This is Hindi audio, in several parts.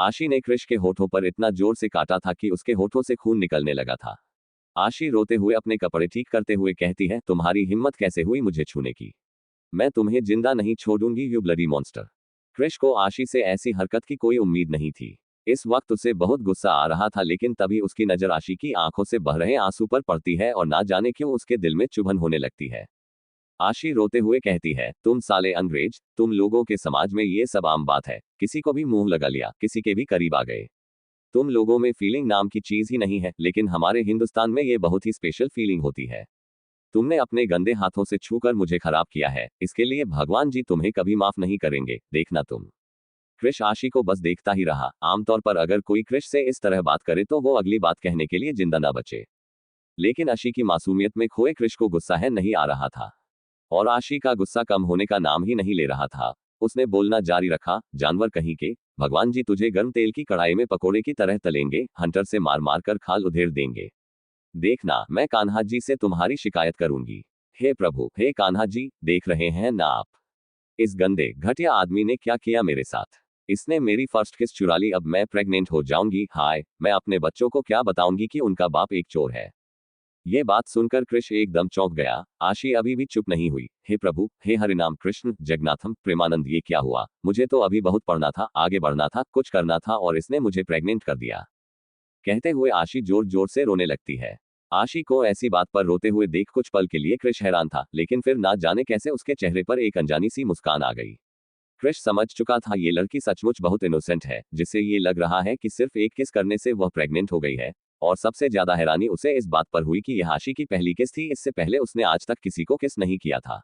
आशी ने कृष के होठों पर इतना जोर से काटा था कि उसके होठों से खून निकलने लगा था। आशी रोते हुए अपने कपड़े ठीक करते हुए कहती है, तुम्हारी हिम्मत कैसे हुई मुझे छूने की? मैं तुम्हें जिंदा नहीं छोड़ूंगी यू ब्लडी मॉन्स्टर। कृष को आशी से ऐसी हरकत की कोई उम्मीद नहीं थी। इस वक्त उसे बहुत गुस्सा आ रहा था, लेकिन तभी उसकी नजर आशी की आंखों से बह रहे आंसू पर पड़ती है और ना जाने क्यों उसके दिल में चुभन होने लगती है। आशी रोते हुए कहती है, तुम साले अंग्रेज, तुम लोगों के समाज में ये सब आम बात है, किसी को भी मुंह लगा लिया, किसी के भी करीब आ गए। तुम लोगों में फीलिंग नाम की चीज ही नहीं है, लेकिन हमारे हिंदुस्तान में ये बहुत ही स्पेशल फीलिंग होती है। तुमने अपने गंदे हाथों से छूकर मुझे खराब किया है, इसके लिए भगवान जी तुम्हें कभी माफ नहीं करेंगे, देखना तुम। कृष आशी को बस देखता ही रहा। आमतौर पर अगर कोई कृष से इस तरह बात करे तो वो अगली बात कहने के लिए जिंदा ना बचे, लेकिन आशी की मासूमियत में खोए कृष को गुस्सा है नहीं आ रहा था, और आशी का गुस्सा कम होने का नाम ही नहीं ले रहा था। उसने बोलना जारी रखा, जानवर कहीं के, भगवान जी तुझे गर्म तेल की कढ़ाई में पकोड़े की तरह तलेंगे, हंटर से मार मार कर खाल उधेड़ देंगे। देखना, मैं कान्हा जी से तुम्हारी शिकायत करूंगी। हे प्रभु, हे कान्हा जी, देख रहे हैं ना आप, इस गंदे घटिया आदमी ने क्या किया मेरे साथ? इसने मेरी फर्स्ट किस चुरा ली, अब मैं प्रेग्नेंट हो जाऊंगी। हाय, मैं अपने बच्चों को क्या बताऊंगी कि उनका बाप एक चोर है। ये बात सुनकर कृष एकदम चौंक गया। आशी अभी भी चुप नहीं हुई। हे प्रभु, हे हरिनाम कृष्ण जगन्नाथम प्रेमानंद, ये क्या हुआ? मुझे तो अभी बहुत पढ़ना था, आगे बढ़ना था, कुछ करना था, और इसने मुझे प्रेग्नेंट कर दिया। कहते हुए आशी जोर जोर से रोने लगती है। आशी को ऐसी बात पर रोते हुए देख कुछ पल के लिए कृष हैरान था, लेकिन फिर ना जाने कैसे उसके चेहरे पर एक अनजानी सी मुस्कान आ गई। कृष समझ चुका था ये लड़की सचमुच बहुत इनोसेंट है, जिसे ये लग रहा है कि सिर्फ एक किस करने से वह प्रेग्नेंट हो गई है। और सबसे ज्यादा हैरानी उसे इस बात पर हुई कि यह आशी की पहली किस थी, इससे पहले उसने आज तक किसी को किस नहीं किया था।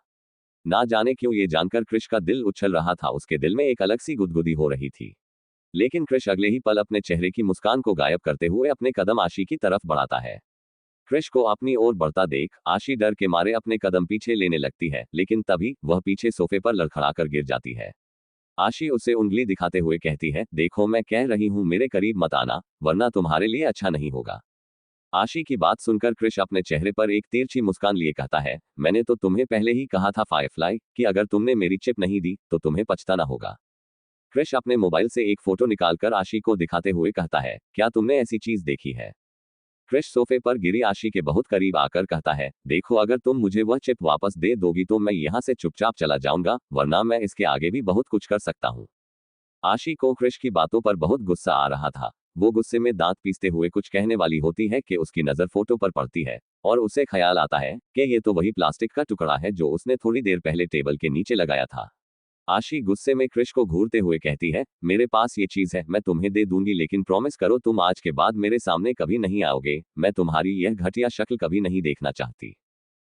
ना जाने क्यों ये जानकर कृष का दिल उछल रहा था, उसके दिल में एक अलग सी गुदगुदी हो रही थी। लेकिन कृष अगले ही पल अपने चेहरे की मुस्कान को गायब करते हुए अपने कदम आशी की तरफ बढ़ाता है। कृष को अपनी ओर बढ़ता देख आशी डर के मारे अपने कदम पीछे लेने लगती है, लेकिन तभी वह पीछे सोफे पर लड़खड़ाकर गिर जाती है। आशी उसे उंगली दिखाते हुए कहती है, देखो मैं कह रही हूं मेरे करीब मत आना, वरना तुम्हारे लिए अच्छा नहीं होगा। आशी की बात सुनकर कृष अपने चेहरे पर एक तिरछी मुस्कान लिए कहता है, मैंने तो तुम्हें पहले ही कहा था फायरफ्लाई, कि अगर तुमने मेरी चिप नहीं दी तो तुम्हें पछताना होगा। कृष अपने मोबाइल से एक फोटो निकालकर आशी को दिखाते हुए कहता है, क्या तुमने ऐसी चीज देखी है? कृष सोफे पर गिरी आशी के बहुत करीब आकर कहता है, देखो अगर तुम मुझे वह चिप वापस दे दोगी तो मैं यहाँ से चुपचाप चला जाऊंगा, वरना मैं इसके आगे भी बहुत कुछ कर सकता हूँ। आशी को कृष की बातों पर बहुत गुस्सा आ रहा था। वो गुस्से में दांत पीसते हुए कुछ कहने वाली होती है कि उसकी नजर फोटो पर पड़ती है, और उसे ख्याल आता है कि ये तो वही प्लास्टिक का टुकड़ा है जो उसने थोड़ी देर पहले टेबल के नीचे लगाया था। आशी गुस्से में कृष को घूरते हुए कहती है, मेरे पास ये चीज है, मैं तुम्हें दे दूंगी, लेकिन प्रॉमिस करो तुम आज के बाद मेरे सामने कभी नहीं आओगे, मैं तुम्हारी यह घटिया शक्ल कभी नहीं देखना चाहती।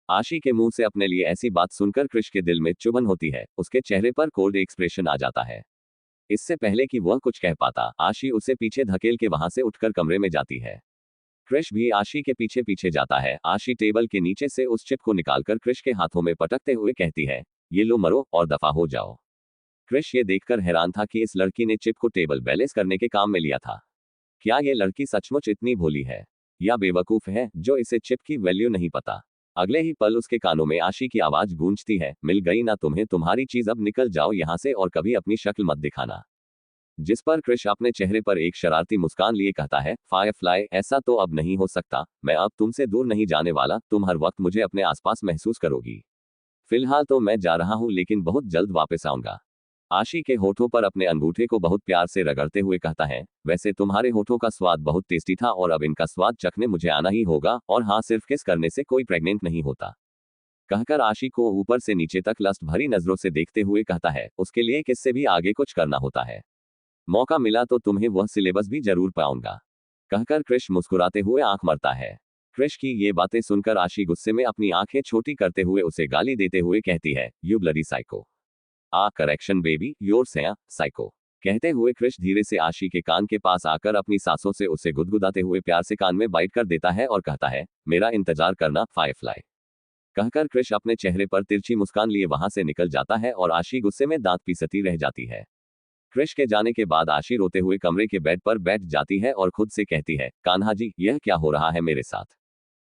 आशी के मुंह से अपने लिए ऐसी बात सुनकर कृष के दिल में चुभन होती है, उसके चेहरे पर कोल्ड एक्सप्रेशन आ जाता है। इससे पहले कि वह कुछ कह पाता, आशी उसे पीछे धकेल के वहां से उठकर कमरे में जाती है। कृष भी आशी के पीछे पीछे जाता है। आशी टेबल के नीचे से उस चिप को निकालकर कृष के हाथों में पटकते हुए कहती है, ये लो मरो और दफा हो जाओ। कृष ये देखकर हैरान था कि इस लड़की ने चिप को टेबल बैलेंस करने के काम में लिया था। क्या ये लड़की सचमुच इतनी भोली है, या बेवकूफ है जो इसे चिप की वैल्यू नहीं पता? अगले ही पल उसके कानों में आशी की आवाज गूंजती है, मिल गई ना तुम्हें तुम्हारी चीज, अब निकल जाओ यहाँ से और कभी अपनी शक्ल मत दिखाना। जिस पर कृष अपने चेहरे पर एक शरारती मुस्कान लिए कहता है, फायरफ्लाई ऐसा तो अब नहीं हो सकता, मैं अब तुमसे दूर नहीं जाने वाला, तुम हर वक्त मुझे अपने आसपास महसूस करोगी। फिलहाल तो मैं जा रहा हूँ, लेकिन बहुत जल्द वापस आऊंगा। आशी के होठों पर अपने अंगूठे को बहुत प्यार से रगड़ते हुए कहता है, वैसे तुम्हारे होठों का स्वाद बहुत टेस्टी था और अब इनका स्वाद चखने मुझे आना ही होगा, और हाँ, सिर्फ किस करने से कोई प्रेग्नेंट नहीं होता। कहकर आशी को ऊपर से नीचे तक लस्ट भरी नजरों से देखते हुए कहता है, उसके लिए किससे भी आगे कुछ करना होता है। मौका मिला तो तुम्हें वह सिलेबस भी जरूर पाऊंगा। कहकर कृष मुस्कुराते हुए आंख मरता है। कृष की ये बातें सुनकर आशी गुस्से में अपनी आंखें छोटी करते हुए उसे गाली देते हुए कहती है, you bloody psycho. Correction baby, your सया साइको। कहते हुए कृष धीरे से आशी के कान के पास आकर अपनी सांसों से उसे गुदगुदाते हुए प्यार से कान में बाइट कर देता है और कहता है, मेरा इंतजार करना फायरफ्लाई। कहकर कृष अपने चेहरे पर तिरछी मुस्कान लिए वहां से निकल जाता है और आशी गुस्से में दांत पीसती रह जाती है। कृष के जाने के बाद आशी रोते हुए कमरे के बेड पर बैठ जाती है और खुद से कहती है, कान्हा जी, यह क्या हो रहा है मेरे साथ?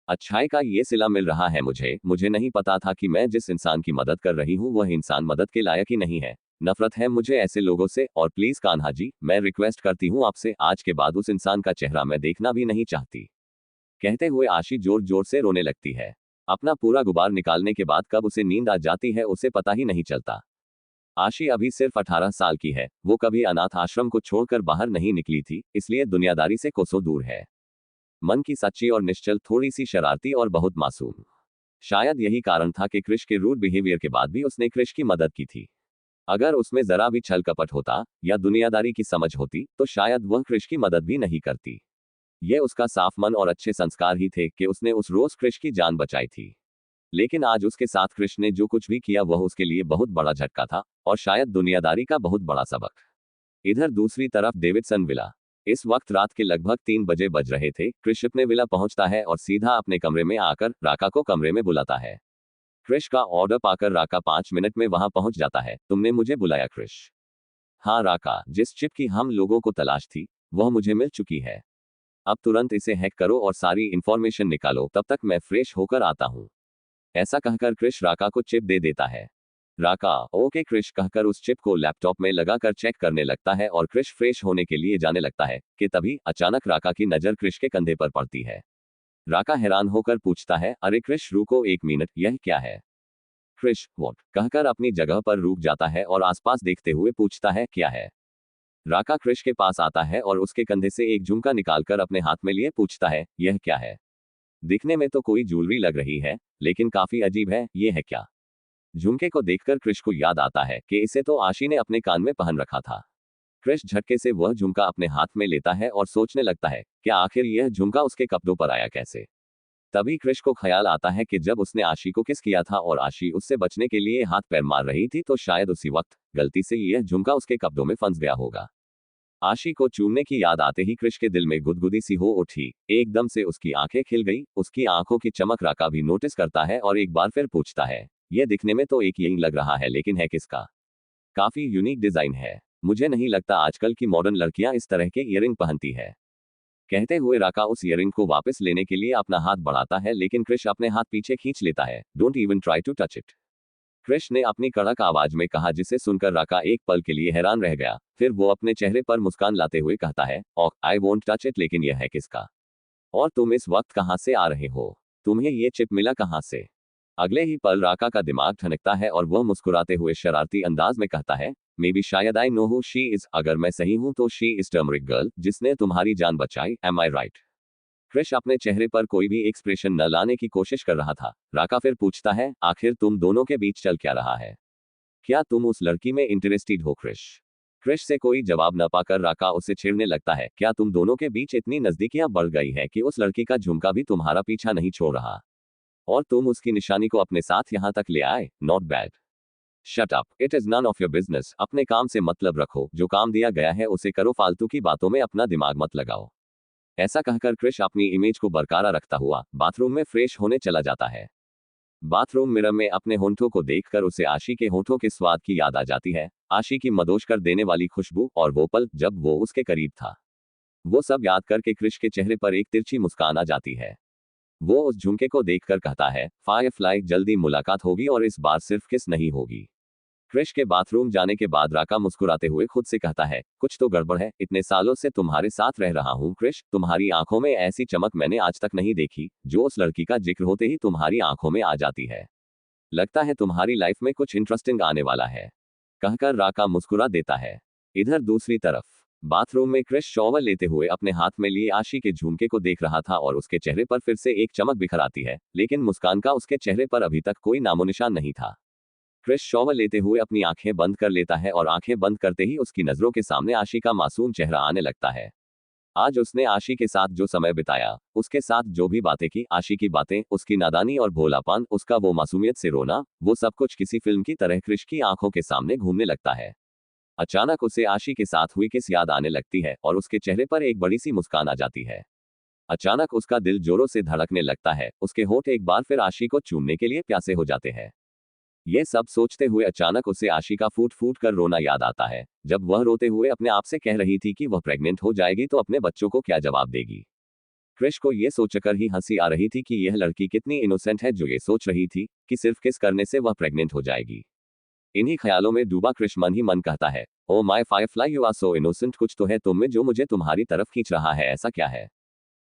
अच्छाई का ये सिला मिल रहा है मुझे नहीं पता था कि मैं जिस इंसान की मदद कर रही हूँ वह इंसान मदद के लायक ही नहीं है। नफरत है मुझे ऐसे लोगों से, और प्लीज कान्हा जी, मैं रिक्वेस्ट करती हूँ आपसे, आज के बाद उस इंसान का चेहरा मैं देखना भी नहीं चाहती। कहते हुए आशी जोर जोर से रोने लगती है। अपना पूरा गुबार निकालने के बाद कब उसे नींद आ जाती है उसे पता ही नहीं चलता। आशी अभी सिर्फ 18 साल की है, वो कभी अनाथ आश्रम को छोड़कर बाहर नहीं निकली थी, इसलिए दुनियादारी से कोसों दूर है। मन की सच्ची और निश्चल, थोड़ी सी शरारती और बहुत मासूम। शायद यही कारण था कि क्रिश के रूड बिहेवियर के बाद भी उसने क्रिश की मदद की थी। अगर उसमें जरा भी छल कपट होता या दुनियादारी की समझ होती तो शायद वह क्रिश की मदद भी नहीं करती। यह उसका साफ मन और अच्छे संस्कार ही थे कि उसने उस रोज क्रिश की जान बचाई थी। लेकिन आज उसके साथ क्रिश ने जो कुछ भी किया वह उसके लिए बहुत बड़ा झटका था, और शायद दुनियादारी का बहुत बड़ा सबक। इधर दूसरी तरफ डेविडसन विला। इस वक्त रात के लगभग 3 बजे बज रहे थे। क्रिश अपने विला पहुंचता है और सीधा अपने कमरे में आकर राका को कमरे में बुलाता है। क्रिश का ऑर्डर पाकर राका 5 मिनट में वहां पहुंच जाता है। तुमने मुझे बुलाया क्रिश? हाँ राका, जिस चिप की हम लोगों को तलाश थी वह मुझे मिल चुकी है। अब तुरंत इसे हैक करो और सारी इंफॉर्मेशन निकालो, तब तक मैं फ्रेश होकर आता हूँ। ऐसा कहकर क्रिश राका को चिप दे देता है। राका ओके क्रिश कहकर उस चिप को लैपटॉप में लगाकर चेक करने लगता है और क्रिश फ्रेश होने के लिए जाने लगता है कि तभी अचानक राका की नजर क्रिश के कंधे पर पड़ती है। राका हैरान होकर पूछता है, अरे क्रिश रुको 1 मिनट, यह क्या है? क्रिश व्हाट कहकर अपनी जगह पर रुक जाता है और आसपास देखते हुए पूछता है, क्या है? राका क्रिश के पास आता है और उसके कंधे से एक झुमका निकालकर अपने हाथ में लिए पूछता है, यह क्या है? दिखने में तो कोई ज्वेलरी लग रही है, लेकिन काफी अजीब है, ये है क्या? झुमके को देखकर क्रिश को याद आता है कि इसे तो आशी ने अपने कान में पहन रखा था। क्रिश झटके से वह झुमका अपने हाथ में लेता है और सोचने लगता है कि आखिर यह झुमका उसके कपड़ों पर आया कैसे। तभी क्रिश को ख्याल आता है कि जब उसने आशी को किस किया था और आशी उससे बचने के लिए हाथ पैर मार रही थी तो शायद उसी वक्त गलती से यह झुमका उसके कपड़ों में फंस गया होगा। आशी को चूमने की याद आते ही क्रिश के दिल में गुदगुदी सी हो उठी। एकदम से उसकी आंखें खिल गई। उसकी आंखों की चमक राका भी नोटिस करता है और एक बार फिर पूछता है, यह दिखने में तो एक यही लग रहा है, लेकिन है किसका? काफी यूनिक डिजाइन है। मुझे नहीं लगता आजकल की मॉडर्न लड़कियां इस तरह के ईयरिंग पहनती है। कहते हुए राका उस ईयरिंग को वापस लेने के लिए अपना हाथ बढ़ाता है, लेकिन क्रिश अपने हाथ पीछे खींच लेता है। Don't even try to touch it, Krish ने अपनी कड़क आवाज में कहा, जिसे सुनकर राका एक पल के लिए हैरान रह गया। फिर वो अपने चेहरे पर मुस्कान लाते हुए कहता है, ओह आई वोंट टच इट, लेकिन यह है किसका? और तुम इस वक्त कहां से आ रहे हो? तुम्हें ये चिप मिला कहां से? अगले ही पल राका का दिमाग ठनकता है और वह मुस्कुराते हुए शरारती अंदाज में कहता है, मे बी शायद I know who she is. अगर मैं सही हूं तो शी इज टर्मरिक गर्ल जिसने तुम्हारी जान बचाई। एम आई राइट? क्रिश अपने चेहरे पर कोई भी एक्सप्रेशन न लाने की कोशिश कर रहा था। राका फिर पूछता है, आखिर तुम दोनों के बीच चल क्या रहा है? क्या तुम उस लड़की में इंटरेस्टेड हो क्रिश? क्रिश से कोई जवाब न पाकर राका उसे छेड़ने लगता है, क्या तुम दोनों के बीच इतनी नजदीकियां बढ़ गई है कि उस लड़की का झुमका भी तुम्हारा पीछा नहीं छोड़ रहा और तुम उसकी निशानी को अपने साथ यहां तक ले आए? Not bad. Shut up, it is none of your business. अपने काम से मतलब रखो, जो काम दिया गया है उसे करो, फालतू की बातों में अपना दिमाग मत लगाओ। ऐसा कहकर क्रिश अपनी इमेज को बरकरार रखता हुआ बाथरूम में फ्रेश होने चला जाता है। बाथरूम मिरर में अपने होंठों को देखकर उसे आशी के होंठों के स्वाद की याद आ जाती है। आशी की मदोश कर देने वाली खुशबू और वो पल जब वो उसके करीब था। वो सब याद करके क्रिश के चेहरे पर एक तिरछी मुस्कान आ जाती है। वो उस झुमके को देखकर कहता है, फायरफ्लाई, जल्दी मुलाकात होगी और इस बार सिर्फ किस नहीं होगी। क्रिश के बाथरूम जाने के बाद राका मुस्कुराते हुए खुद से कहता है, कुछ तो गड़बड़ है। इतने सालों से तुम्हारे साथ रह रहा हूँ क्रिश, तुम्हारी आंखों में ऐसी चमक मैंने आज तक नहीं देखी, जो उस लड़की का जिक्र होते ही तुम्हारी आंखों में आ जाती है। लगता है तुम्हारी लाइफ में कुछ इंटरेस्टिंग आने वाला है, कहकर राका मुस्कुरा देता है। इधर दूसरी तरफ बाथरूम में क्रिश शॉवर लेते हुए अपने हाथ में लिए आशी के झुमके को देख रहा था और उसके चेहरे पर फिर से एक चमक बिखर आती है, लेकिन मुस्कान का उसके चेहरे पर अभी तक कोई नामोनिशान नहीं था। क्रिश शॉवर लेते हुए अपनी आंखें बंद कर लेता है और आंखें बंद करते ही उसकी नजरों के सामने आशी का मासूम चेहरा आने लगता है। आज उसने आशी के साथ जो समय बिताया, उसके साथ जो भी बातें की, आशी की बातें, उसकी नादानी और भोलापन, उसका वो मासूमियत से रोना, वो सब कुछ किसी फिल्म की तरह क्रिश की आंखों के सामने घूमने लगता है। अचानक उसे आशी के साथ हुई किस याद आने लगती है और उसके चेहरे पर एक बड़ी सी मुस्कान आ जाती है। अचानक उसका दिल जोरों से धड़कने लगता है। उसके होंठ एक बार फिर आशी को चूमने के लिए प्यासे हो जाते हैं। ये सब सोचते हुए अचानक उसे आशी का फूट फूट कर रोना याद आता है, जब वह रोते हुए अपने आप से कह रही थी कि वह प्रेग्नेंट हो जाएगी तो अपने बच्चों को क्या जवाब देगी। क्रिश को यह सोचकर ही हंसी आ रही थी कि यह लड़की कितनी इनोसेंट है जो ये सोच रही थी कि सिर्फ किस करने से वह प्रेग्नेंट हो जाएगी। इन्हीं ख्यालों में डूबा क्रिश मन ही मन कहता है, O my firefly you are so innocent, कुछ तो है तुम में जो मुझे तुम्हारी तरफ खींच रहा है, ऐसा क्या है?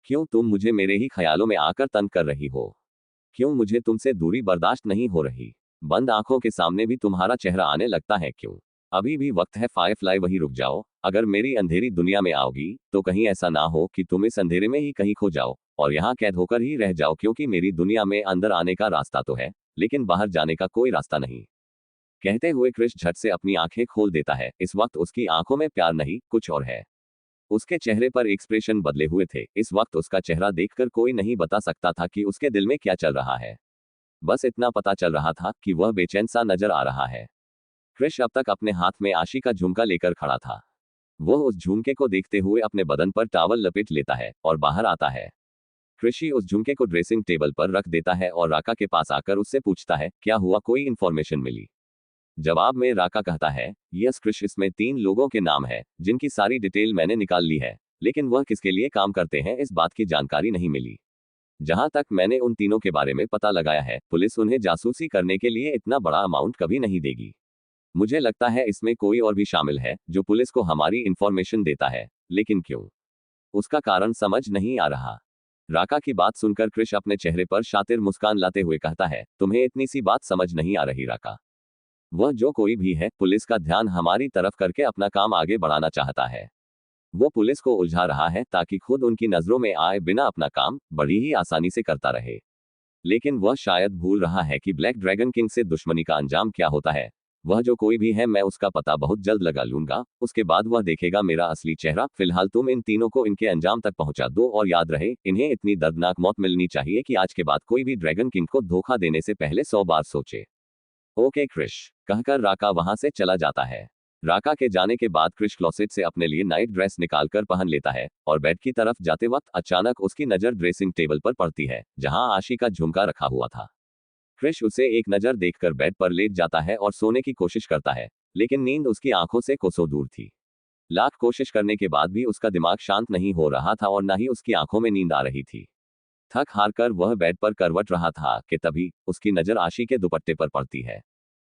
क्यों तुम मुझे मेरे ही ख्यालों में आकर तंग कर रही हो? क्यों मुझे तुमसे दूरी बर्दाश्त नहीं हो रही? बंद आंखों के सामने भी तुम्हारा चेहरा आने लगता है क्यों? अभी भी वक्त है फायरफ्लाई, वहीं रुक जाओ। अगर मेरी अंधेरी दुनिया में आओगी तो कहीं ऐसा ना हो कि तुम इस अंधेरे में ही कहीं खो जाओ और यहाँ कैद होकर ही रह जाओ, क्योंकि मेरी दुनिया में अंदर आने का रास्ता तो है लेकिन बाहर जाने का कोई रास्ता नहीं। कहते हुए क्रिश झट से अपनी आंखें खोल देता है। इस वक्त उसकी आंखों में प्यार नहीं, कुछ और है। उसके चेहरे पर एक्सप्रेशन बदले हुए थे। इस वक्त उसका चेहरा देखकर कोई नहीं बता सकता था कि उसके दिल में क्या चल रहा है। बस इतना पता चल रहा था कि वह बेचैन सा नजर आ रहा है। क्रिश अब तक अपने हाथ में आशी का झुमका लेकर खड़ा था। वह उस झुमके को देखते हुए अपने बदन पर टॉवल लपेट लेता है और बाहर आता है। कृषि उस झुमके को ड्रेसिंग टेबल पर रख देता है और राका के पास आकर उससे पूछता है, क्या हुआ, कोई इंफॉर्मेशन मिली? जवाब में राका कहता है, यस क्रिश, इसमें 3 लोगों के नाम है जिनकी सारी डिटेल मैंने निकाल ली है, लेकिन वह किसके लिए काम करते हैं इस बात की जानकारी नहीं मिली। जहां तक मैंने उन तीनों के बारे में पता लगाया है, पुलिस उन्हें जासूसी करने के लिए इतना बड़ा अमाउंट कभी नहीं देगी। मुझे लगता है इसमें कोई और भी शामिल है जो पुलिस को हमारी इंफॉर्मेशन देता है, लेकिन क्यों, उसका कारण समझ नहीं आ रहा। राका की बात सुनकर क्रिश अपने चेहरे पर शातिर मुस्कान लाते हुए कहता है, तुम्हें इतनी सी बात समझ नहीं आ रही राका? वह जो कोई भी है पुलिस का ध्यान हमारी तरफ करके अपना काम आगे बढ़ाना चाहता है। वो पुलिस को उलझा रहा है ताकि खुद उनकी नजरों में आए बिना अपना काम बड़ी ही आसानी से करता रहे। लेकिन वह शायद भूल रहा है कि ब्लैक ड्रैगन किंग से दुश्मनी का अंजाम क्या होता है। वह जो कोई भी है मैं उसका पता बहुत जल्द लगा लूंगा, उसके बाद वह देखेगा मेरा असली चेहरा। फिलहाल तुम इन तीनों को इनके अंजाम तक पहुंचा दो और याद रहे, इन्हें इतनी दर्दनाक मौत मिलनी चाहिए कि आज के बाद कोई भी ड्रैगन किंग को धोखा देने से पहले 100 बार सोचे। ओके क्रिश, कहकर राका वहां से चला जाता है। राका के जाने के बाद क्रिश क्लोसेट से अपने लिए नाइट ड्रेस निकालकर पहन लेता है और बेड की तरफ जाते वक्त अचानक उसकी नजर ड्रेसिंग टेबल पर पड़ती है जहां आशी का झुमका रखा हुआ था। क्रिश उसे एक नजर देखकर बेड पर लेट जाता है और सोने की कोशिश करता है, लेकिन नींद उसकी आंखों से कोसों दूर थी। लाख कोशिश करने के बाद भी उसका दिमाग शांत नहीं हो रहा था और न ही उसकी आंखों में नींद आ रही थी। थक हार कर वह बेड पर करवट रहा था कि तभी उसकी नजर आशी के दुपट्टे पर पड़ती है।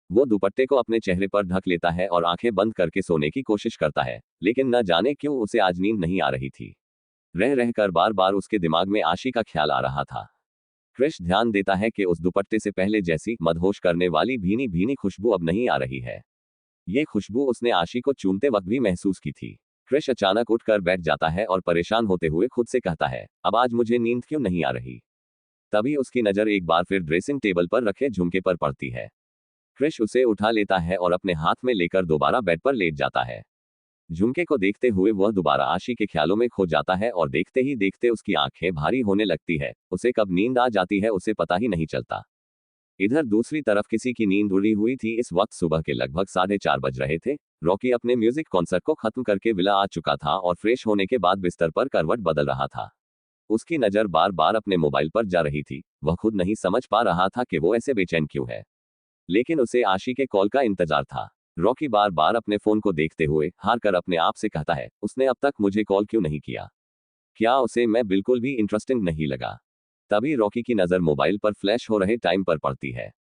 वो दुपट्टे को अपने चेहरे पर ढक लेता है और आंखें बंद करके सोने की कोशिश करता है, लेकिन न जाने क्यों उसे आज नींद नहीं आ रही थी। रह रहकर बार बार उसके दिमाग में आशी का ख्याल आ रहा था। क्रिश ध्यान देता है कि उस दुपट्टे से पहले जैसी मदहोश करने वाली भीनी भीनी खुशबू अब नहीं आ रही है। ये खुशबू उसने आशी को चूमते वक्त भी महसूस की थी। क्रिश अचानक उठकर बैठ जाता है और परेशान होते हुए खुद से कहता है, अब आज मुझे नींद क्यों नहीं आ रही? तभी उसकी नजर एक बार फिर ड्रेसिंग टेबल पर रखे झुमके पर पड़ती है। क्रिश उसे उठा लेता है और अपने हाथ में लेकर दोबारा बेड पर लेट जाता है। झुमके को देखते हुए वह दोबारा आशी के ख्यालों में खो जाता है और देखते ही देखते उसकी आंखें भारी होने लगती है। उसे कब नींद आ जाती है उसे पता ही नहीं चलता। इधर दूसरी तरफ किसी की नींद उड़ी हुई थी। इस वक्त सुबह के लगभग 4:30 बज रहे थे। रॉकी अपने म्यूजिक कॉन्सर्ट को खत्म करके विला आ चुका था और फ्रेश होने के बाद बिस्तर पर करवट बदल रहा था। उसकी नजर बार बार अपने मोबाइल पर जा रही थी। वह खुद नहीं समझ पा रहा था कि वो ऐसे बेचैन क्यों है, लेकिन उसे आशी के कॉल का इंतजार था। रॉकी बार बार अपने फोन को देखते हुए हार कर अपने आप से कहता है, उसने अब तक मुझे कॉल क्यों नहीं किया? क्या उसे मैं बिल्कुल भी इंटरेस्टिंग नहीं लगा? तभी रॉकी की नजर मोबाइल पर फ्लैश हो रहे टाइम पर पड़ती है।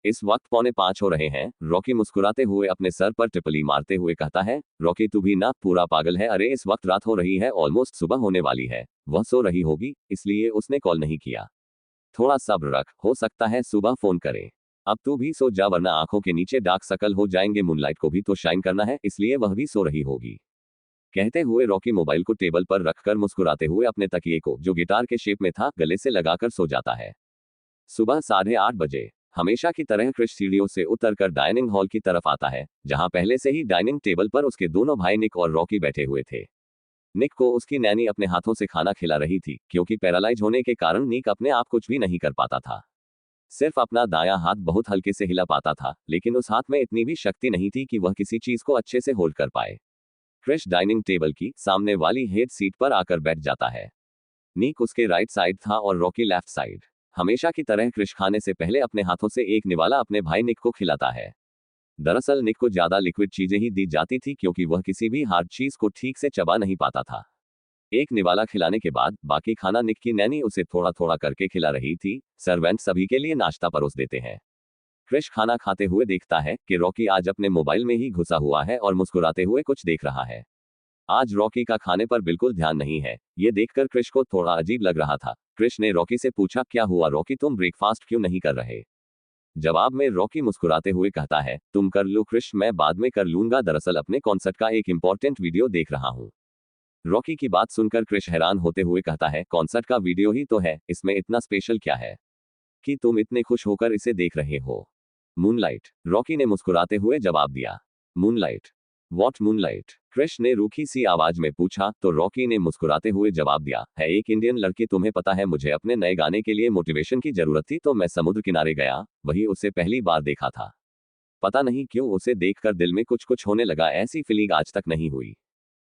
इस वक्त 4:45 हो रहे हैं। रॉकी मुस्कुराते हुए अपने सर पर टिपली मारते हुए कहता है, रॉकी तू भी ना पूरा पागल है? अरे इस वक्त रात हो रही है, ऑलमोस्ट सुबह होने वाली है। वह सो रही होगी इसलिए उसने कॉल नहीं किया। थोड़ा सब्र रख, हो सकता है सुबह फोन करे। अब तू भी सो जा वरना आंखों के नीचे डार्क सर्कल हो जाएंगे। मूनलाइट को भी तो शाइन करना है, इसलिए वह भी सो रही होगी। कहते हुए रॉकी मोबाइल को टेबल पर रखकर मुस्कुराते हुए अपने तकिए को, जो गिटार के शेप में था, गले से लगाकर सो जाता है। सुबह 8:30 बजे हमेशा की तरह क्रिश सीढ़ियों से उतरकर डाइनिंग हॉल की तरफ आता है, जहां पहले से ही डाइनिंग टेबल पर उसके दोनों भाई निक और रॉकी बैठे हुए थे। निक को उसकी नैनी अपने हाथों से खाना खिला रही थी, क्योंकि पैरालाइज होने के कारण निक अपने आप कुछ भी नहीं कर पाता था। सिर्फ अपना दायां हाथ बहुत हल्के से हिला पाता था, लेकिन उस हाथ में इतनी भी शक्ति नहीं थी कि वह किसी चीज को अच्छे से होल्ड कर पाए। क्रिश डाइनिंग टेबल की सामने वाली हेड सीट पर आकर बैठ जाता है। निक उसके राइट साइड था और रॉकी लेफ्ट साइड। हमेशा की तरह क्रिश खाने से पहले अपने हाथों से एक निवाला अपने भाई निक को खिलाता है। दरअसल निक को ज्यादा लिक्विड चीजें ही दी जाती थी, क्योंकि वह किसी भी हार्ड चीज को ठीक से चबा नहीं पाता था। एक निवाला खिलाने के बाद बाकी खाना निक की नैनी उसे थोड़ा थोड़ा करके खिला रही थी। सर्वेंट सभी के लिए नाश्ता परोस देते हैं। क्रिश खाना खाते हुए देखता है कि रॉकी आज अपने मोबाइल में ही घुसा हुआ है और मुस्कुराते हुए कुछ देख रहा है। आज रॉकी का खाने पर बिल्कुल ध्यान नहीं है। ये देखकर क्रिश को थोड़ा अजीब लग रहा था। क्रिश ने रॉकी से पूछा, क्या हुआ रॉकी, तुम ब्रेकफास्ट क्यों नहीं कर रहे? जवाब में रॉकी मुस्कुराते हुए कहता है, तुम कर लो क्रिश, मैं बाद में कर लूंगा, दरअसल अपने कॉन्सर्ट का एक इंपॉर्टेंट वीडियो देख रहा हूँ। रॉकी की बात सुनकर क्रिश हैरान होते हुए कहता है, कॉन्सर्ट का वीडियो ही तो है, इसमें इतना स्पेशल क्या है कि तुम इतने खुश होकर इसे देख रहे हो? मूनलाइट, रॉकी ने मुस्कुराते हुए जवाब दिया। मूनलाइट? What moonlight? क्रिश ने रूखी सी आवाज में पूछा, तो रॉकी ने मुस्कुराते हुए जवाब दिया, है एक इंडियन लड़की, तुम्हें पता है मुझे अपने नए गाने के लिए मोटिवेशन की जरूरत थी तो मैं समुद्र किनारे गया, वही उसे पहली बार देखा था। पता नहीं क्यों उसे देखकर दिल में कुछ कुछ होने लगा, ऐसी फीलिंग आज तक नहीं हुई।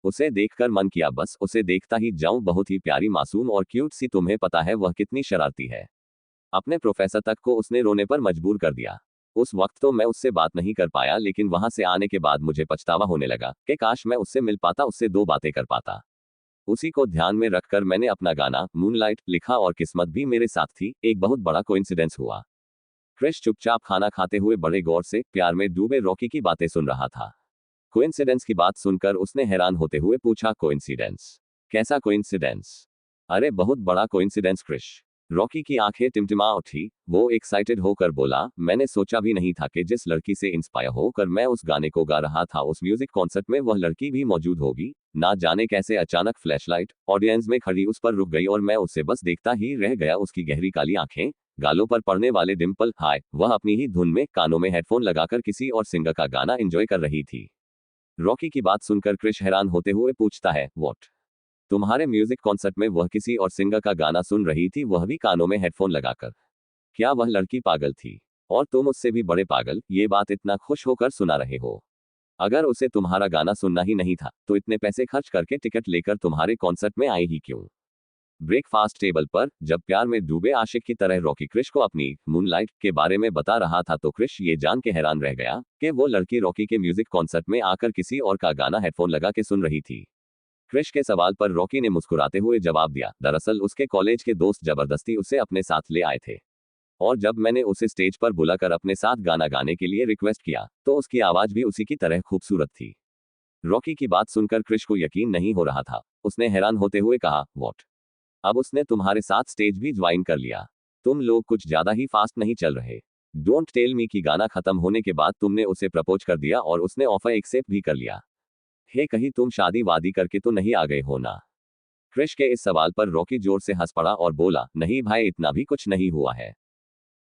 उसे देखकर मन किया बस उसे देखता ही जाऊं, बहुत ही प्यारी, मासूम और क्यूट सी, तुम्हें पता है वह कितनी शरारती है। अपने प्रोफेसर तक को उसने रोने पर मजबूर कर दिया। उस वक्त तो मैं उससे बात नहीं कर पाया, लेकिन वहां से आने के बाद मुझे पछतावा होने लगा कि काश मैं उससे मिल पाता, उससे दो बातें कर पाता। उसी को ध्यान में रखकर मैंने अपना गाना मूनलाइट लिखा और किस्मत भी मेरे साथ थी। एक बहुत बड़ा कोइंसिडेंस हुआ। क्रिश चुपचाप खाना खाते हुए बड़े गौर से प्यार में डूबे रॉकी की बातें सुन रहा था। कोइंसिडेंस की बात सुनकर उसने हैरान होते हुए पूछा, कोइंसिडेंस? कैसा कोइंसिडेंस? अरे बहुत बड़ा कोइंसिडेंस क्रिश। रॉकी की आंखें टिमटिमा उठी। वो एक्साइटेड होकर बोला, मैंने सोचा भी नहीं था कि जिस लड़की से इंस्पायर होकर मैं उस गाने को गा रहा था, उस म्यूजिक कॉन्सर्ट में वह लड़की भी मौजूद होगी। ना जाने कैसे अचानक फ्लैशलाइट ऑडियंस में खड़ी उस पर रुक गई और मैं उसे बस देखता ही रह गया। उसकी गहरी काली आंखें, गालों पर पड़ने वाले डिंपल, हाय, वह अपनी ही धुन में कानों में हेडफोन लगाकर किसी और सिंगर का गाना एंजॉय कर रही थी। रॉकी की बात सुनकर क्रिश हैरान होते हुए पूछता है, व्हाट? तुम्हारे म्यूजिक कॉन्सर्ट में वह किसी और सिंगर का गाना सुन रही थी, वह भी कानों में हेडफोन लगाकर? क्या वह लड़की पागल थी? और तुम उससे भी बड़े पागल, ये बात इतना खुश होकर सुना रहे हो? अगर उसे तुम्हारा गाना सुनना ही नहीं था तो इतने पैसे खर्च करके टिकट लेकर तुम्हारे कॉन्सर्ट में आई ही क्यों? ब्रेकफास्ट टेबल पर जब प्यार में डूबे आशिक की तरह रॉकी क्रिश को अपनी मूनलाइट के बारे में बता रहा था तो क्रिश ये जान के हैरान रह गया कि वो लड़की रॉकी के म्यूजिक कॉन्सर्ट में आकर किसी और का गाना हेडफोन लगा के सुन रही थी। क्रिश के सवाल पर रॉकी ने मुस्कुराते हुए जवाब दिया, दरअसल उसके कॉलेज के दोस्त जबरदस्ती उसे अपने साथ ले आए थे और जब मैंने उसे स्टेज पर बुलाकर अपने साथ गाना गाने के लिए रिक्वेस्ट किया तो उसकी आवाज भी उसी की तरह खूबसूरत थी। रॉकी की बात सुनकर क्रिश को यकीन नहीं हो रहा था। उसने हैरान होते हुए कहा, व्हाट? अब उसने तुम्हारे साथ स्टेज भी ज्वाइन कर लिया? तुम लोग कुछ ज्यादा ही फास्ट नहीं चल रहे? डोंट टेल मी कि गाना खत्म होने के बाद तुमने उसे प्रपोज कर दिया और उसने ऑफर एक्सेप्ट भी कर लिया? हे कहीं तुम शादी वादी करके तो नहीं आ गए हो ना? क्रिश के इस सवाल पर रॉकी जोर से हंस पड़ा और बोला, नहीं भाई, इतना भी कुछ नहीं हुआ है।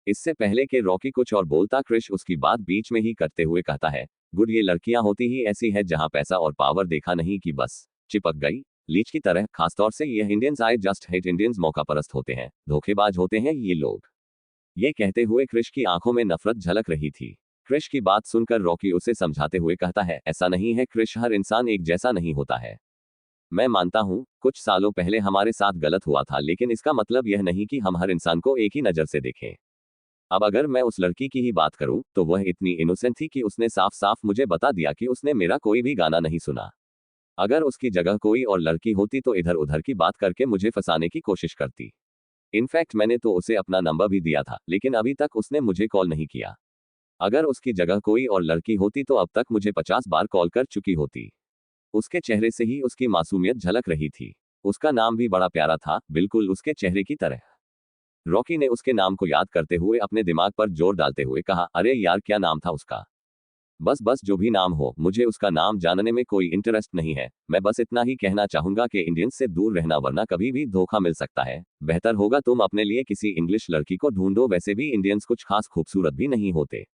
इससे पहले कि रॉकी कुछ और बोलता, क्रिश उसकी बात बीच में ही करते हुए कहता है, गुड, ये लड़कियां होती ही ऐसी है, जहां पैसा और पावर देखा नहीं कि बस चिपक गई लीच की तरह। खासतौर से ये Indians, I just hate Indians, मौका परस्त होते हैं, धोखेबाज होते हैं ये लोग। ये कहते हुए क्रिश की आंखों में नफरत झलक रही थी। क्रिश की बात सुनकर रॉकी उसे समझाते हुए कहता है, ऐसा नहीं है क्रिश, हर इंसान एक जैसा नहीं होता है। मैं मानता हूँ कुछ सालों पहले हमारे साथ गलत हुआ था, लेकिन इसका मतलब यह नहीं कि हम हर इंसान को एक ही नजर से देखें। अब अगर मैं उस लड़की की ही बात करूं तो वह इतनी इनोसेंट थी कि उसने साफ साफ मुझे बता दिया कि उसने मेरा कोई भी गाना नहीं सुना। अगर उसकी जगह कोई और लड़की होती तो इधर उधर की बात करके मुझे फंसाने की कोशिश करती। इनफैक्ट मैंने तो उसे अपना नंबर भी दिया था, लेकिन अभी तक उसने मुझे कॉल नहीं किया। अगर उसकी जगह कोई और लड़की होती तो अब तक मुझे 50 बार कॉल कर चुकी होती। उसके चेहरे से ही उसकी मासूमियत झलक रही थी। उसका नाम भी बड़ा प्यारा था, बिल्कुल उसके चेहरे की तरह। रॉकी ने उसके नाम को याद करते हुए अपने दिमाग पर जोर डालते हुए कहा, अरे यार, क्या नाम था उसका? बस बस, जो भी नाम हो, मुझे उसका नाम जानने में कोई इंटरेस्ट नहीं है। मैं बस इतना ही कहना चाहूंगा कि इंडियंस से दूर रहना, वरना कभी भी धोखा मिल सकता है। बेहतर होगा तुम अपने लिए किसी इंग्लिश लड़की को ढूंढो, वैसे भी इंडियंस कुछ खास खूबसूरत भी नहीं होते।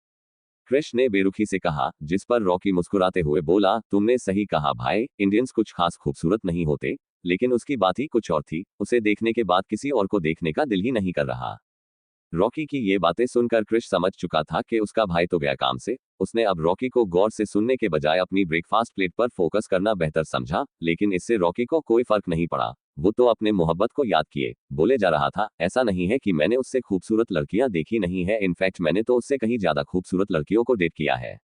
क्रिश ने बेरुखी से कहा, जिस पर रॉकी मुस्कुराते हुए बोला, तुमने सही कहा भाई, इंडियंस कुछ खास खूबसूरत नहीं होते। लेकिन उसकी बात ही कुछ और थी। उसे देखने के बाद किसी और को देखने का दिल ही नहीं कर रहा। रॉकी की ये बातें सुनकर क्रिश समझ चुका था कि उसका भाई तो गया काम से। उसने अब रॉकी को गौर से सुनने के बजाय अपनी ब्रेकफास्ट प्लेट पर फोकस करना बेहतर समझा, लेकिन इससे रॉकी को कोई फर्क नहीं पड़ा। वो तो अपने मोहब्बत को याद किए बोले जा रहा था, ऐसा नहीं है कि मैंने उससे खूबसूरत लड़कियां देखी नहीं है, इनफैक्ट मैंने तो उससे कहीं ज्यादा खूबसूरत लड़कियों को डेट किया है।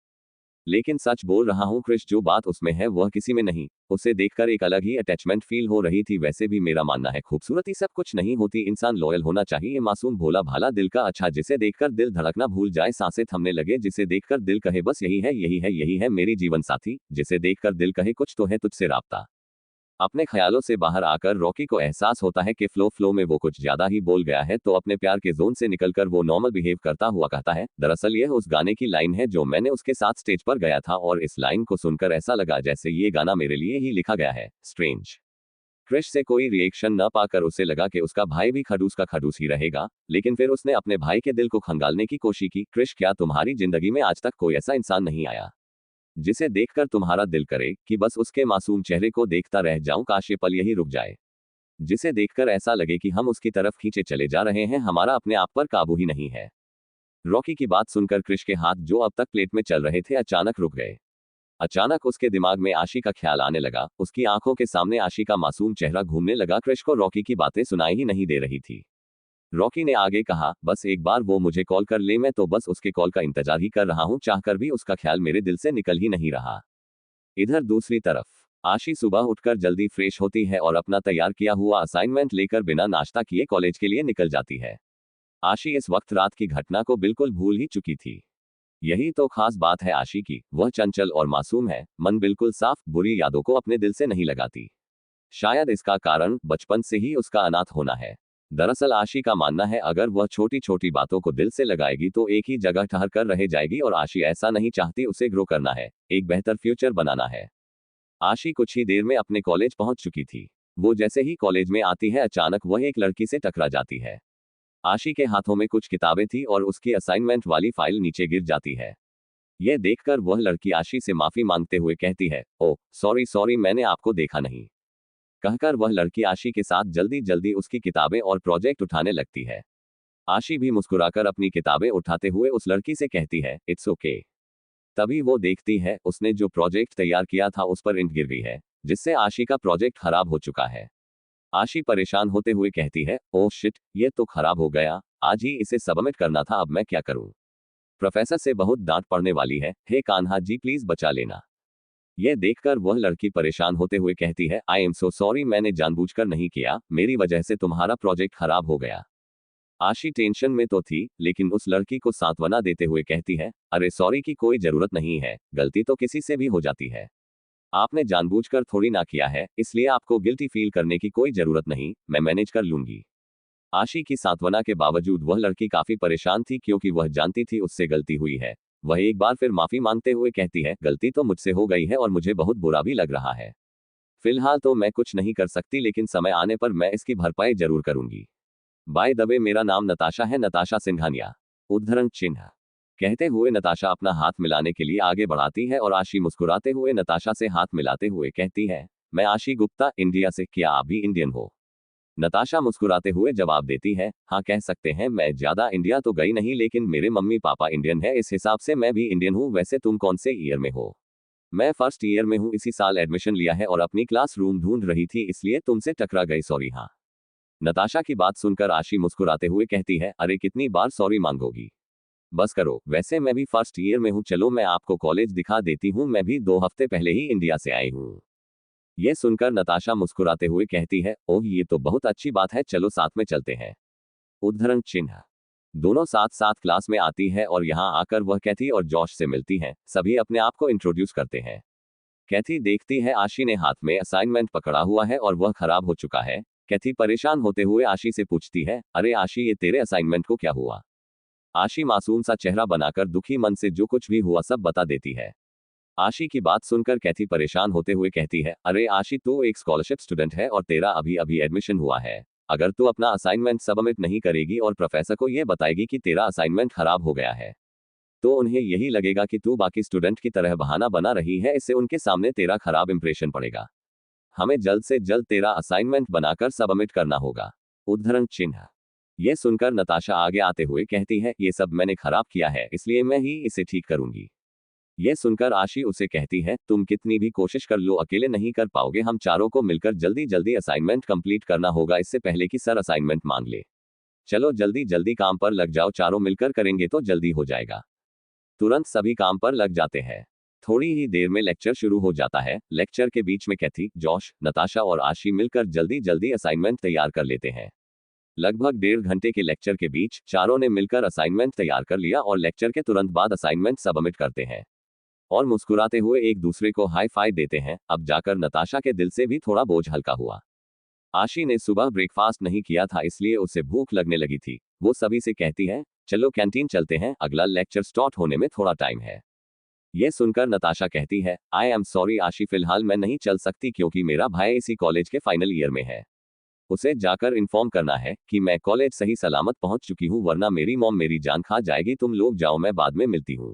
लेकिन सच बोल रहा हूँ क्रिश, जो बात उसमें है वह किसी में नहीं। उसे देखकर एक अलग ही अटैचमेंट फील हो रही थी। वैसे भी मेरा मानना है खूबसूरती सब कुछ नहीं होती, इंसान लॉयल होना चाहिए, मासूम भोला भाला दिल का अच्छा, जिसे देखकर दिल धड़कना भूल जाए, सांसें थमने लगे, जिसे देखकर दिल कहे बस यही है यही है यही है मेरी जीवन साथी, जिसे देखकर दिल कहे कुछ तो है तुझसे राब्ता। अपने ख्यालों से बाहर आकर रॉकी को एहसास होता है कि फ्लो में वो कुछ ज्यादा ही बोल गया है, तो अपने प्यार के जोन से निकलकर वो नॉर्मल बिहेव करता हुआ कहता है, दरअसल यह उस गाने की लाइन है जो मैंने उसके साथ स्टेज पर गाया था, और इस लाइन को सुनकर ऐसा लगा जैसे ये गाना मेरे लिए ही लिखा गया है। स्ट्रेंज। क्रिश से कोई रिएक्शन न पाकर उसे लगा कि उसका भाई भी खड़ूस का खड़ूस ही रहेगा, लेकिन फिर उसने अपने भाई के दिल को खंगालने की कोशिश की। क्रिश, क्या तुम्हारी जिंदगी में आज तक कोई ऐसा इंसान नहीं आया जिसे देखकर तुम्हारा दिल करे कि बस उसके मासूम चेहरे को देखता रह जाऊं, काश ये पल यही रुक जाए, जिसे देखकर ऐसा लगे कि हम उसकी तरफ खींचे चले जा रहे हैं, हमारा अपने आप पर काबू ही नहीं है। रॉकी की बात सुनकर क्रिश के हाथ जो अब तक प्लेट में चल रहे थे अचानक रुक गए। अचानक उसके दिमाग में आशी का ख्याल आने लगा, उसकी आंखों के सामने आशी का मासूम चेहरा घूमने लगा। क्रिश को रॉकी की बातें सुनाई ही नहीं दे रही थी। रॉकी ने आगे कहा, बस एक बार वो मुझे कॉल कर ले, मैं तो बस उसके कॉल का इंतजार ही कर रहा हूं, चाहकर भी उसका ख्याल मेरे दिल से निकल ही नहीं रहा। इधर दूसरी तरफ आशी सुबह उठकर जल्दी फ्रेश होती है और अपना तैयार किया हुआ असाइनमेंट लेकर बिना नाश्ता किए कॉलेज के लिए निकल जाती है। आशी इस वक्त रात की घटना को बिल्कुल भूल ही चुकी थी। यही तो खास बात है आशी की, वह चंचल और मासूम है, मन बिल्कुल साफ, बुरी यादों को अपने दिल से नहीं लगाती। शायद इसका कारण बचपन से ही उसका अनाथ होना है। दरअसल आशी का मानना है अगर वह छोटी छोटी बातों को दिल से लगाएगी तो एक ही जगह ठहर कर रह जाएगी, और आशी ऐसा नहीं चाहती, उसे ग्रो करना है, एक बेहतर फ्यूचर बनाना है। आशी कुछ ही देर में अपने कॉलेज पहुंच चुकी थी। वो जैसे ही कॉलेज में आती है अचानक वह एक लड़की से टकरा जाती है। आशी के हाथों में कुछ किताबें थी और उसकी असाइनमेंट वाली फाइल नीचे गिर जाती है। यह देखकर वह लड़की आशी से माफी मांगते हुए कहती है, ओह सॉरी सॉरी, मैंने आपको देखा नहीं, कहकर वह लड़की आशी के साथ जल्दी जल्दी उसकी किताबें और प्रोजेक्ट उठाने लगती है। आशी भी मुस्कुराकर अपनी किताबें उठाते हुए उस लड़की से कहती है, इट्स ओके। तभी वो देखती है उसने जो प्रोजेक्ट तैयार किया था उस पर इंट गिर गई है, जिससे आशी का प्रोजेक्ट खराब हो चुका है। आशी परेशान होते हुए कहती है, ओह शिट, ये तो खराब हो गया, आज ही इसे सबमिट करना था, अब मैं क्या करूं? प्रोफेसर से बहुत डांट पड़ने वाली है, हे कान्हा जी प्लीज बचा लेना। यह देखकर वह लड़की परेशान होते हुए कहती है, आई एम सो सॉरी, मैंने जानबूझकर नहीं किया, मेरी वजह से तुम्हारा प्रोजेक्ट खराब हो गया। आशी टेंशन में तो थी, लेकिन उस लड़की को सांत्वना देते हुए कहती है, अरे सॉरी की कोई जरूरत नहीं है, गलती तो किसी से भी हो जाती है। आपने जानबूझकर थोड़ी ना किया है, इसलिए आपको गिल्टी फील करने की कोई जरूरत नहीं, मैं मैनेज कर लूंगी। आशी की सांत्वना के बावजूद वह लड़की काफी परेशान थी, क्योंकि वह जानती थी उससे गलती हुई है। वह एक बार फिर माफी मांगते हुए कहती है, गलती तो मुझसे हो गई है और मुझे बहुत बुरा भी लग रहा है। फिलहाल तो मैं कुछ नहीं कर सकती, लेकिन समय आने पर मैं इसकी भरपाई जरूर करूंगी। बाय द वे, मेरा नाम नताशा है, नताशा सिंघानिया। उद्धरण चिन्ह। कहते हुए नताशा अपना हाथ मिलाने के लिए आगे बढ़ाती है और आशी मुस्कुराते हुए नताशा से हाथ मिलाते हुए कहती है, मैं आशी गुप्ता, इंडिया से, क्या आप भी इंडियन हो? नताशा मुस्कुराते हुए जवाब देती है, हाँ कह सकते हैं, मैं ज्यादा इंडिया तो गई नहीं, लेकिन मेरे मम्मी पापा इंडियन है, इस हिसाब से मैं भी इंडियन हूँ। वैसे तुम कौन से ईयर में हो? मैं फर्स्ट ईयर में हूँ, इसी साल एडमिशन लिया है और अपनी क्लास रूम ढूंढ रही थी, इसलिए तुमसे टकरा गई, सॉरी। हाँ। नताशा की बात सुनकर आशी मुस्कुराते हुए कहती है, अरे कितनी बार सॉरी मांगोगी, बस करो। वैसे मैं भी फर्स्ट ईयर में हूँ, चलो मैं आपको कॉलेज दिखा देती हूँ, मैं भी 2 हफ्ते पहले ही इंडिया से आई हूँ। यह सुनकर नताशा मुस्कुराते हुए कहती है, ओह ये तो बहुत अच्छी बात है, चलो साथ में चलते हैं। उद्धरण चिन्ह। दोनों साथ साथ क्लास में आती है और यहाँ आकर वह कैथी और जॉश से मिलती हैं। सभी अपने आप को इंट्रोड्यूस करते हैं। कैथी देखती है आशी ने हाथ में असाइनमेंट पकड़ा हुआ है और वह खराब हो चुका है। कैथी परेशान होते हुए आशी से पूछती है, अरे आशी, ये तेरे असाइनमेंट को क्या हुआ? आशी मासूम सा चेहरा बनाकर दुखी मन से जो कुछ भी हुआ सब बता देती है। आशी की बात सुनकर कैथी परेशान होते हुए कहती है, अरे आशी, तू एक स्कॉलरशिप स्टूडेंट है और तेरा अभी अभी एडमिशन हुआ है। अगर तू अपना असाइनमेंट सबमिट नहीं करेगी और प्रोफेसर को यह बताएगी कि तेरा असाइनमेंट खराब हो गया है, तो उन्हें यही लगेगा कि तू बाकी स्टूडेंट की तरह बहाना बना रही है, इससे उनके सामने तेरा खराब इंप्रेशन पड़ेगा। हमें जल्द से जल्द तेरा असाइनमेंट बनाकर सबमिट करना होगा। उद्धरण चिन्ह। यह सुनकर नताशा आगे आते हुए कहती है, ये सब मैंने खराब किया है, इसलिए मैं ही इसे ठीक करूंगी। यह सुनकर आशी उसे कहती है, तुम कितनी भी कोशिश कर लो अकेले नहीं कर पाओगे, हम चारों को मिलकर जल्दी जल्दी असाइनमेंट कंप्लीट करना होगा, इससे पहले कि सर असाइनमेंट मांग ले। चलो जल्दी जल्दी काम पर लग जाओ, चारों मिलकर करेंगे तो जल्दी हो जाएगा। तुरंत सभी काम पर लग जाते हैं। थोड़ी ही देर में लेक्चर शुरू हो जाता है। लेक्चर के बीच में कैथी, जॉश, नताशा और आशी मिलकर जल्दी जल्दी असाइनमेंट तैयार कर लेते हैं। लगभग 1.5 घंटे के लेक्चर के बीच चारों ने मिलकर असाइनमेंट तैयार कर लिया और लेक्चर के तुरंत बाद असाइनमेंट सबमिट करते हैं और मुस्कुराते हुए एक दूसरे को हाई फाई देते हैं। अब जाकर नताशा के दिल से भी थोड़ा बोझ हल्का हुआ। आशी ने सुबह ब्रेकफास्ट नहीं किया था, इसलिए उसे भूख लगने लगी थी। वो सभी से कहती है, चलो कैंटीन चलते हैं, अगला लेक्चर स्टार्ट होने में थोड़ा टाइम है। ये सुनकर नताशा कहती है, आई एम सॉरी आशी, फिलहाल मैं नहीं चल सकती क्योंकि मेरा भाई इसी कॉलेज के फाइनल ईयर में है। उसे जाकर इन्फॉर्म करना है कि मैं कॉलेज सही सलामत पहुंच चुकी हूं, वरना मेरी मॉम मेरी जान खा जाएगी। तुम लोग जाओ, मैं बाद में मिलती हूं।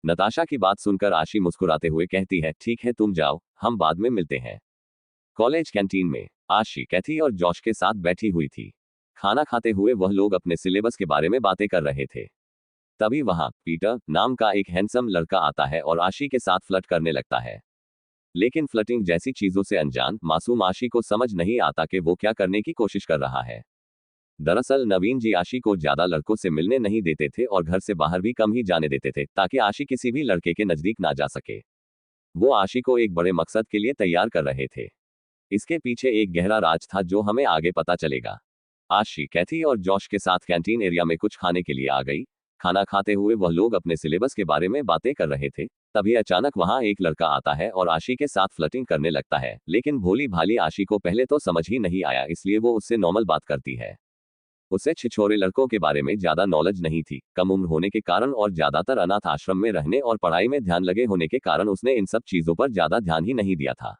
नताशा की बात सुनकर आशी मुस्कुराते हुए कहती है, ठीक है तुम जाओ, हम बाद में मिलते हैं। कॉलेज कैंटीन में आशी, कैथी और जॉश के साथ बैठी हुई थी। खाना खाते हुए वह लोग अपने सिलेबस के बारे में बातें कर रहे थे। तभी वहां पीटर नाम का एक हैंडसम लड़का आता है और आशी के साथ फ्लर्ट करने लगता है। लेकिन फ्लर्टिंग जैसी चीजों से अनजान मासूम आशी को समझ नहीं आता कि वो क्या करने की कोशिश कर रहा है। दरअसल नवीन जी आशी को ज्यादा लड़कों से मिलने नहीं देते थे और घर से बाहर भी कम ही जाने देते थे, ताकि आशी किसी भी लड़के के नजदीक ना जा सके। वो आशी को एक बड़े मकसद के लिए तैयार कर रहे थे। इसके पीछे एक गहरा राज था जो हमें आगे पता चलेगा। आशी, कैथी और जॉश के साथ कैंटीन एरिया में कुछ खाने के लिए आ गई। खाना खाते हुए वह लोग अपने सिलेबस के बारे में बातें कर रहे थे। तभी अचानक वहां एक लड़का आता है और आशी के साथ फ्लर्टिंग करने लगता है। लेकिन भोली भाली आशी को पहले तो समझ ही नहीं आया, इसलिए वो उससे नॉर्मल बात करती है। उसे छिछोरे लड़कों के बारे में ज्यादा नॉलेज नहीं थी। कम उम्र होने के कारण और ज्यादातर अनाथ आश्रम में रहने और पढ़ाई में ध्यान लगे होने के कारण उसने इन सब चीजों पर ज्यादा ध्यान ही नहीं दिया था।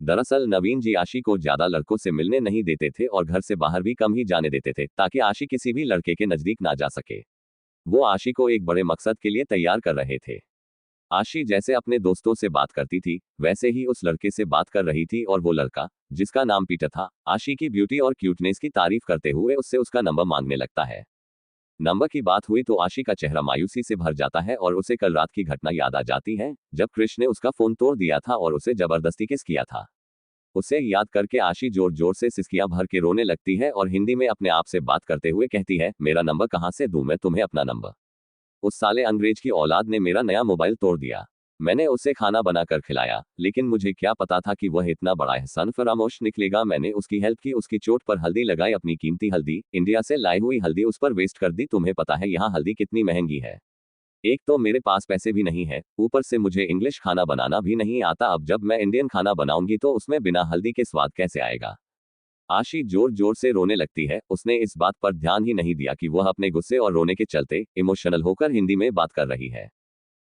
दरअसल नवीन जी आशी को ज्यादा लड़कों से मिलने नहीं देते थे और घर से बाहर भी कम ही जाने देते थे, ताकि आशी किसी भी लड़के के नजदीक ना जा सके। वो आशी को एक बड़े मकसद के लिए तैयार कर रहे थे। आशी जैसे अपने दोस्तों से बात करती थी, वैसे ही उस लड़के से बात कर रही थी और वो लड़का, जिसका नाम पीटर था, आशी की ब्यूटी और क्यूटनेस की तारीफ करते हुए उससे उसका नंबर मांगने लगता है। नंबर की बात हुई तो आशी का चेहरा मायूसी से भर जाता है और उसे कल रात की घटना याद आ जाती है, जब कृष्ण ने उसका फोन तोड़ दिया था और उसे जबरदस्ती किस किया था। उसे याद करके आशी जोर जोर से सिसकियां भर के रोने लगती है और हिंदी में अपने आप से बात करते हुए कहती है, मेरा नंबर कहां से दूं मैं तुम्हें अपना नंबर। उस साले अंग्रेज की औलाद ने मेरा नया मोबाइल तोड़ दिया। मैंने उसे खाना बनाकर खिलाया, लेकिन मुझे क्या पता था कि वह इतना बड़ा एहसान फरामोश निकलेगा। मैंने उसकी हेल्प की, उसकी चोट पर हल्दी लगाई, अपनी कीमती हल्दी, इंडिया से लाई हुई हल्दी उस पर वेस्ट कर दी। तुम्हें पता है यहाँ हल्दी कितनी महंगी है? एक तो मेरे पास पैसे भी नहीं है, ऊपर से मुझे इंग्लिश खाना बनाना भी नहीं आता। अब जब मैं इंडियन खाना बनाऊंगी तो उसमें बिना हल्दी के स्वाद कैसे आएगा? आशी जोर जोर से रोने लगती है। उसने इस बात पर ध्यान ही नहीं दिया कि वह अपने गुस्से और रोने के चलते इमोशनल होकर हिंदी में बात कर रही है।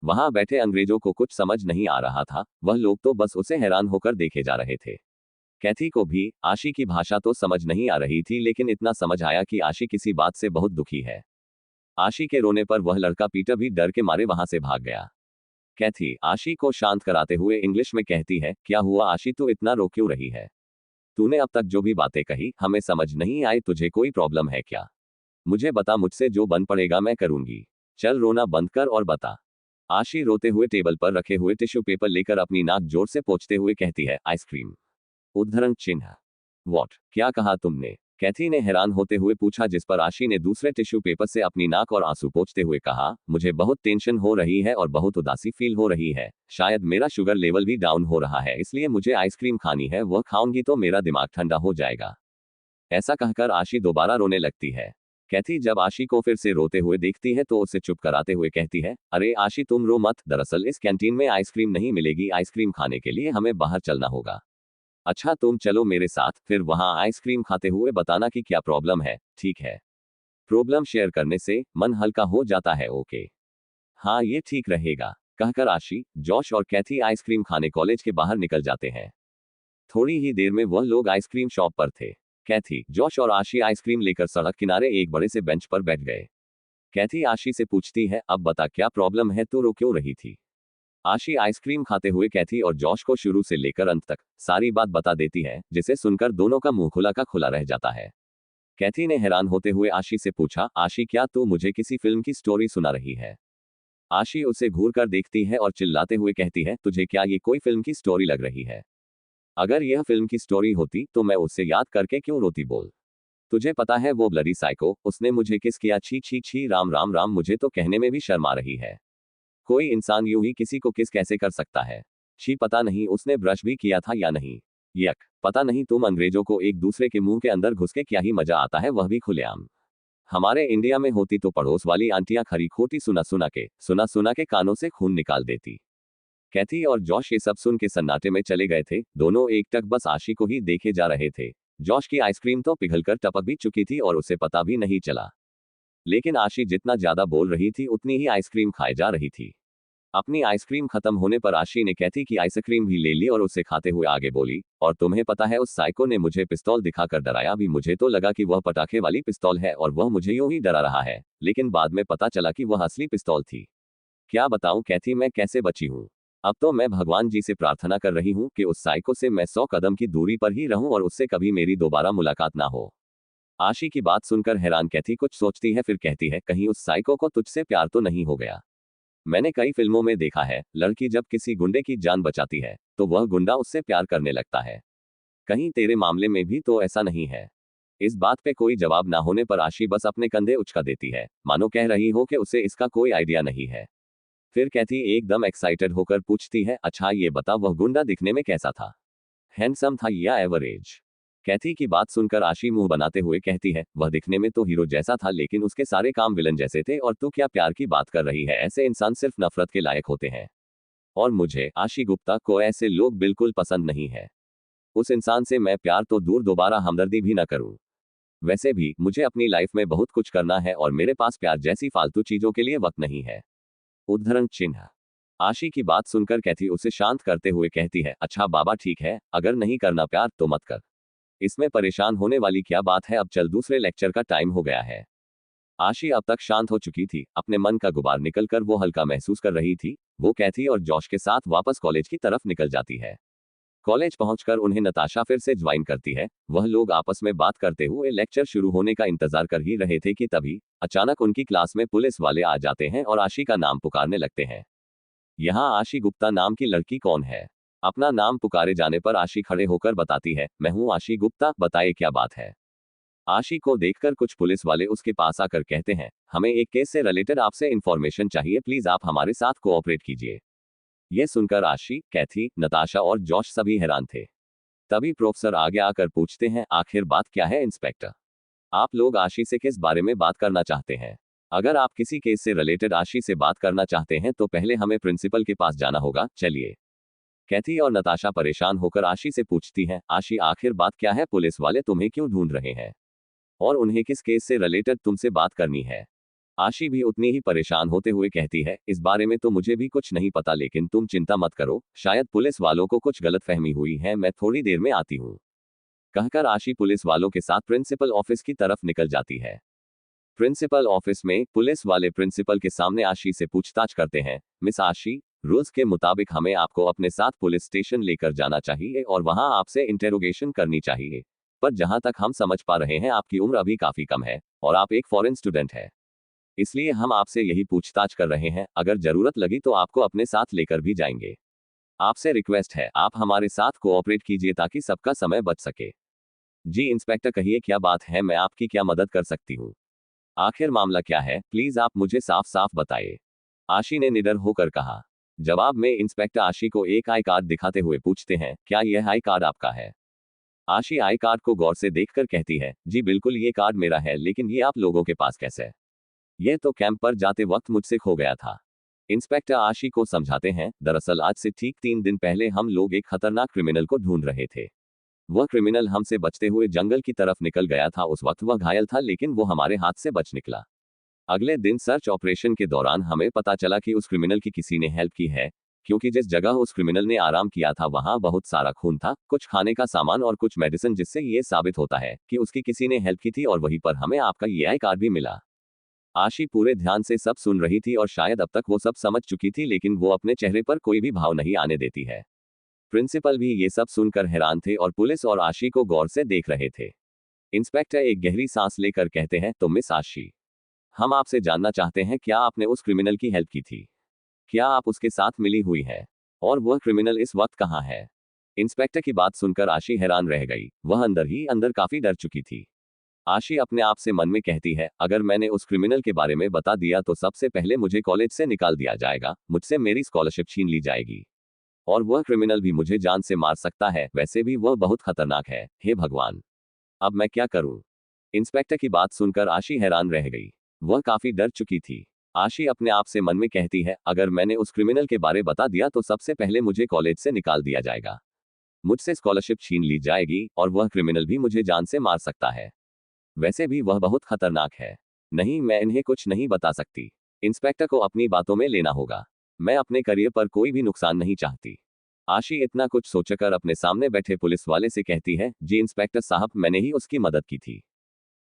वहां बैठे अंग्रेजों को कुछ समझ नहीं आ रहा था, वह लोग तो बस उसे हैरान होकर देखे जा रहे थे। कैथी को भी आशी की भाषा तो समझ नहीं आ रही थी, लेकिन इतना समझ आया कि आशी किसी बात से बहुत दुखी है। आशी के रोने पर वह लड़का पीटर भी डर के मारे वहां से भाग गया। कैथी आशी को शांत कराते हुए इंग्लिश में कहती है, क्या हुआ आशी, तू इतना रो क्यों रही है? तूने अब तक जो भी बातें कही हमें समझ नहीं आई, तुझे कोई प्रॉब्लम है क्या? मुझे बता, मुझसे जो बन पड़ेगा मैं करूंगी। चल रोना बंद कर और बता। आशी रोते हुए टेबल पर रखे हुए टिश्यू पेपर लेकर अपनी नाक जोर से पोंछते हुए कहती है, आइसक्रीम। उद्धरण चिन्ह। वॉट, क्या कहा तुमने? कैथी ने हैरान होते हुए पूछा, जिस पर आशी ने दूसरे टिश्यू पेपर से अपनी नाक और आंसू पोंछते हुए कहा, मुझे बहुत टेंशन हो रही है और बहुत उदासी फील हो रही है। शायद मेरा शुगर लेवल भी डाउन हो रहा है, इसलिए मुझे आइसक्रीम खानी है। वह खाऊंगी तो मेरा दिमाग ठंडा हो जाएगा। ऐसा कहकर आशी दोबारा रोने लगती है। कैथी जब आशी को फिर से रोते हुए देखती है तो उसे चुप कराते हुए कहती है, अरे आशी तुम रो मत, दरअसल इस कैंटीन में आइसक्रीम नहीं मिलेगी। आइसक्रीम खाने के लिए हमें बाहर चलना होगा। अच्छा तुम चलो मेरे साथ, फिर वहां आइसक्रीम खाते हुए बताना कि क्या प्रॉब्लम है, ठीक है? प्रॉब्लम शेयर करने से मन हल्का हो जाता है, ओके? हाँ ये ठीक रहेगा। कहकर आशी, जॉश और कैथी आइसक्रीम खाने कॉलेज के बाहर निकल जाते हैं। थोड़ी ही देर में वह लोग आइसक्रीम शॉप पर थे। कैथी, जॉश और आशी आइसक्रीम लेकर सड़क किनारे एक बड़े से बेंच पर बैठ गए। कैथी आशी से पूछती है, अब बता क्या प्रॉब्लम है, तू रो क्यों रही थी? आशी आइसक्रीम खाते हुए कैथी और जॉश को शुरू से लेकर अंत तक सारी बात बता देती है, जिसे सुनकर दोनों का मुंह खुला का खुला रह जाता है। कैथी ने हैरान होते हुए आशी से पूछा, आशी क्या तू मुझे किसी फिल्म की स्टोरी सुना रही है? आशी उसे घूर कर देखती है और चिल्लाते हुए कहती है, तुझे क्या ये कोई फिल्म की स्टोरी लग रही है? अगर यह फिल्म की स्टोरी होती तो मैं उससे याद करके क्यों रोती, बोल? तुझे पता है वो ब्लडी साइको, उसने मुझे किस किया, छी छी छी, राम राम राम, मुझे तो कहने में भी शर्म आ रही है। कोई इंसान यूं ही किसी को किस कैसे कर सकता है? छी, पता नहीं उसने ब्रश भी किया था या नहीं। यक, पता नहीं तुम अंग्रेजों को एक दूसरे के मुंह के अंदर घुस के क्या ही मजा आता है, वह भी खुलेआम। हमारे इंडिया में होती तो पड़ोस वाली आंटियां खरी खोटी सुना सुना के कानों से खून निकाल देती। कैथी और जॉश ये सब सुन के सन्नाटे में चले गए थे। दोनों एकटक बस आशी को ही देखे जा रहे थे। जॉश की आइसक्रीम तो पिघलकर टपक भी चुकी थी और उसे पता भी नहीं चला। लेकिन आशी जितना ज्यादा बोल रही थी उतनी ही आइसक्रीम खाए जा रही थी। अपनी आइसक्रीम खत्म होने पर आशी ने कैथी की आइसक्रीम भी ले ली और उसे खाते हुए आगे बोली, और तुम्हें पता है उस साइको ने मुझे पिस्तौल दिखाकर डराया भी। मुझे तो लगा कि वह पटाखे वाली पिस्तौल है और वह मुझे यूं ही डरा रहा है, लेकिन बाद में पता चला कि वह असली पिस्तौल थी। क्या बताऊं कैथी, मैं कैसे बची हूं। अब तो मैं भगवान जी से प्रार्थना कर रही हूं कि उस साइको से मैं 100 कदम की दूरी पर ही रहूं और उससे कभी मेरी दोबारा मुलाकात ना हो। आशी की बात सुनकर हैरान कैथी कुछ सोचती है, फिर कहती है, कहीं उस साइको को तुझसे प्यार तो नहीं हो गया? मैंने कई फिल्मों में देखा है, लड़की जब किसी गुंडे की जान बचाती है तो वह गुंडा उससे प्यार करने लगता है। कहीं तेरे मामले में भी तो ऐसा नहीं है? इस बात पे कोई जवाब ना होने पर आशी बस अपने कंधे उचका देती है, मानो कह रही हो कि उसे इसका कोई आइडिया नहीं है। फिर कैथी एकदम एक्साइटेड होकर पूछती है, अच्छा ये बता वह गुंडा दिखने में कैसा था? हैंडसम था या एवरेज? कैथी की बात सुनकर आशी मुंह बनाते हुए कहती है, वह दिखने में तो हीरो जैसा था लेकिन उसके सारे काम विलन जैसे थे। और तू क्या प्यार की बात कर रही है? ऐसे इंसान सिर्फ नफरत के लायक होते हैं। और मुझे, आशी गुप्ता को ऐसे लोग बिल्कुल पसंद नहीं है। उस इंसान से मैं प्यार तो दूर दोबारा हमदर्दी भी ना करूं। वैसे भी मुझे अपनी लाइफ में बहुत कुछ करना है और मेरे पास प्यार जैसी फालतू चीजों के लिए वक्त नहीं है। उद्धरण चिन्ह। आशी की बात सुनकर कैथी उसे शांत करते हुए कहती है, अच्छा बाबा ठीक है, अगर नहीं करना प्यार तो मत कर। इसमें परेशान होने वाली क्या बात है, अब चल दूसरे लेक्चर का टाइम हो गया है। आशी अब तक शांत हो चुकी थी, अपने मन का गुबार निकलकर वो हल्का महसूस कर रही थी। वो कैथी और जॉश के साथ वापस कॉलेज की तरफ निकल जाती है। कॉलेज पहुंचकर उन्हें नताशा फिर से ज्वाइन करती है। वह लोग आपस में बात करते हुए लेक्चर शुरू होने का इंतजार कर ही रहे थे कि तभी अचानक उनकी क्लास में पुलिस वाले आ जाते हैं और आशी का नाम पुकारने लगते हैं। यहाँ आशी गुप्ता नाम की लड़की कौन है? अपना नाम पुकारे जाने पर आशी खड़े होकर बताती है, मैं हूँ आशी गुप्ता, बताइए क्या बात है। आशी को देखकर कुछ पुलिस वाले उसके पास आकर कहते हैं, हमें एक केस से रिलेटेड आपसे इंफॉर्मेशन चाहिए, प्लीज आप हमारे साथ कोऑपरेट कीजिए। यह सुनकर आशी, कैथी, नताशा और जॉश सभी हैरान थे। तभी प्रोफेसर आगे आकर पूछते हैं, आखिर बात क्या है इंस्पेक्टर? आप लोग आशी से किस बारे में बात करना चाहते हैं? अगर आप किसी केस से रिलेटेड आशी से बात करना चाहते हैं तो पहले हमें प्रिंसिपल के पास जाना होगा, चलिए। कैथी और नताशा परेशान होकर आशी से पूछती हैं, आशी आखिर बात क्या है? पुलिस वाले तुम्हें क्यों ढूंढ रहे हैं? और उन्हें किस केस से रिलेटेड तुमसे बात करनी है? आशी भी उतनी ही परेशान होते हुए कहती है, इस बारे में तो मुझे भी कुछ नहीं पता, लेकिन तुम चिंता मत करो, शायद पुलिस वालों को कुछ गलतफहमी हुई है, मैं थोड़ी देर में आती हूँ। कहकर आशी पुलिस वालों के साथ प्रिंसिपल ऑफिस की तरफ निकल जाती है। प्रिंसिपल ऑफिस में पुलिस वाले प्रिंसिपल के सामने आशी से पूछताछ करते हैं, मिस आशी, रूल्स के मुताबिक हमें आपको अपने साथ पुलिस स्टेशन लेकर जाना चाहिए और वहां आपसे इंटेरोगेशन करनी चाहिए। पर जहां तक हम समझ पा रहे हैं आपकी उम्र अभी काफी कम है और आप एक फॉरेन स्टूडेंट है। इसलिए हम आपसे यही पूछताछ कर रहे हैं, अगर जरूरत लगी तो आपको अपने साथ लेकर भी जाएंगे। आपसे रिक्वेस्ट है, आप हमारे साथ कोऑपरेट कीजिए ताकि सबका समय बच सके। जी इंस्पेक्टर, कहिए क्या बात है, मैं आपकी क्या मदद कर सकती हूँ? आखिर मामला क्या है, प्लीज आप मुझे साफ साफ बताइए, आशी ने निडर होकर कहा। जवाब में इंस्पेक्टर आशी को एक आई कार्ड दिखाते हुए पूछते हैं, क्या यह आई कार्ड आपका है? आशी आई कार्ड को गौर से देखकर कहती है, जी बिल्कुल ये कार्ड मेरा है, लेकिन ये आप लोगों के पास कैसे? ये तो कैंप पर जाते वक्त मुझसे खो गया था। इंस्पेक्टर आशी को समझाते हैं, दरअसल आज से ठीक 3 दिन पहले हम लोग एक खतरनाक क्रिमिनल को ढूंढ रहे थे। वह क्रिमिनल हमसे बचते हुए जंगल की तरफ निकल गया था। उस वक्त वह घायल था लेकिन वो हमारे हाथ से बच निकला। अगले दिन सर्च ऑपरेशन के दौरान हमें पता चला कि उस क्रिमिनल की किसी ने हेल्प की है, क्योंकि जिस जगह उस क्रिमिनल ने आराम किया था वहां बहुत सारा खून था, कुछ खाने का सामान और कुछ मेडिसिन, जिससे ये साबित होता है कि उसकी किसी ने हेल्प की थी और वहीं पर हमें आपका ये आई कार्ड भी मिला। आशी पूरे ध्यान से सब सुन रही थी और शायद अब तक वो सब समझ चुकी थी, लेकिन वो अपने चेहरे पर कोई भी भाव नहीं आने देती है। प्रिंसिपल भी ये सब सुनकर हैरान थे और पुलिस और आशी को गौर से देख रहे थे। इंस्पेक्टर एक गहरी सांस लेकर कहते हैं, तो मिस आशी, हम आपसे जानना चाहते हैं, क्या आपने उस क्रिमिनल की हेल्प की थी? क्या आप उसके साथ मिली हुई है? और वह क्रिमिनल इस वक्त कहाँ है? इंस्पेक्टर की बात सुनकर आशी हैरान रह गई। वह अंदर ही अंदर काफी डर चुकी थी। आशी अपने आप से मन में कहती है, अगर मैंने उस क्रिमिनल के बारे में बता दिया तो सबसे पहले मुझे कॉलेज से निकाल दिया जाएगा, मुझसे मेरी स्कॉलरशिप छीन ली जाएगी और वह क्रिमिनल भी मुझे जान से मार सकता है, वैसे भी वह बहुत खतरनाक है, हे भगवान, अब मैं क्या करूं? इंस्पेक्टर की बात सुनकर आशी हैरान रह गई। वह काफी डर चुकी थी। आशी अपने आप से मन में कहती है, अगर मैंने उस क्रिमिनल के बारे बता दिया तो सबसे पहले मुझे कॉलेज से निकाल दिया जाएगा, मुझसे स्कॉलरशिप छीन ली जाएगी और वह क्रिमिनल भी मुझे जान से मार सकता है, वैसे भी वह बहुत खतरनाक है। नहीं, मैं इन्हें कुछ नहीं बता सकती। इंस्पेक्टर को अपनी बातों में लेना होगा। मैं अपने करियर पर कोई भी नुकसान नहीं चाहती। आशी इतना कुछ सोचकर अपने सामने बैठे पुलिस वाले से कहती है, जी इंस्पेक्टर साहब, मैंने ही उसकी मदद की थी।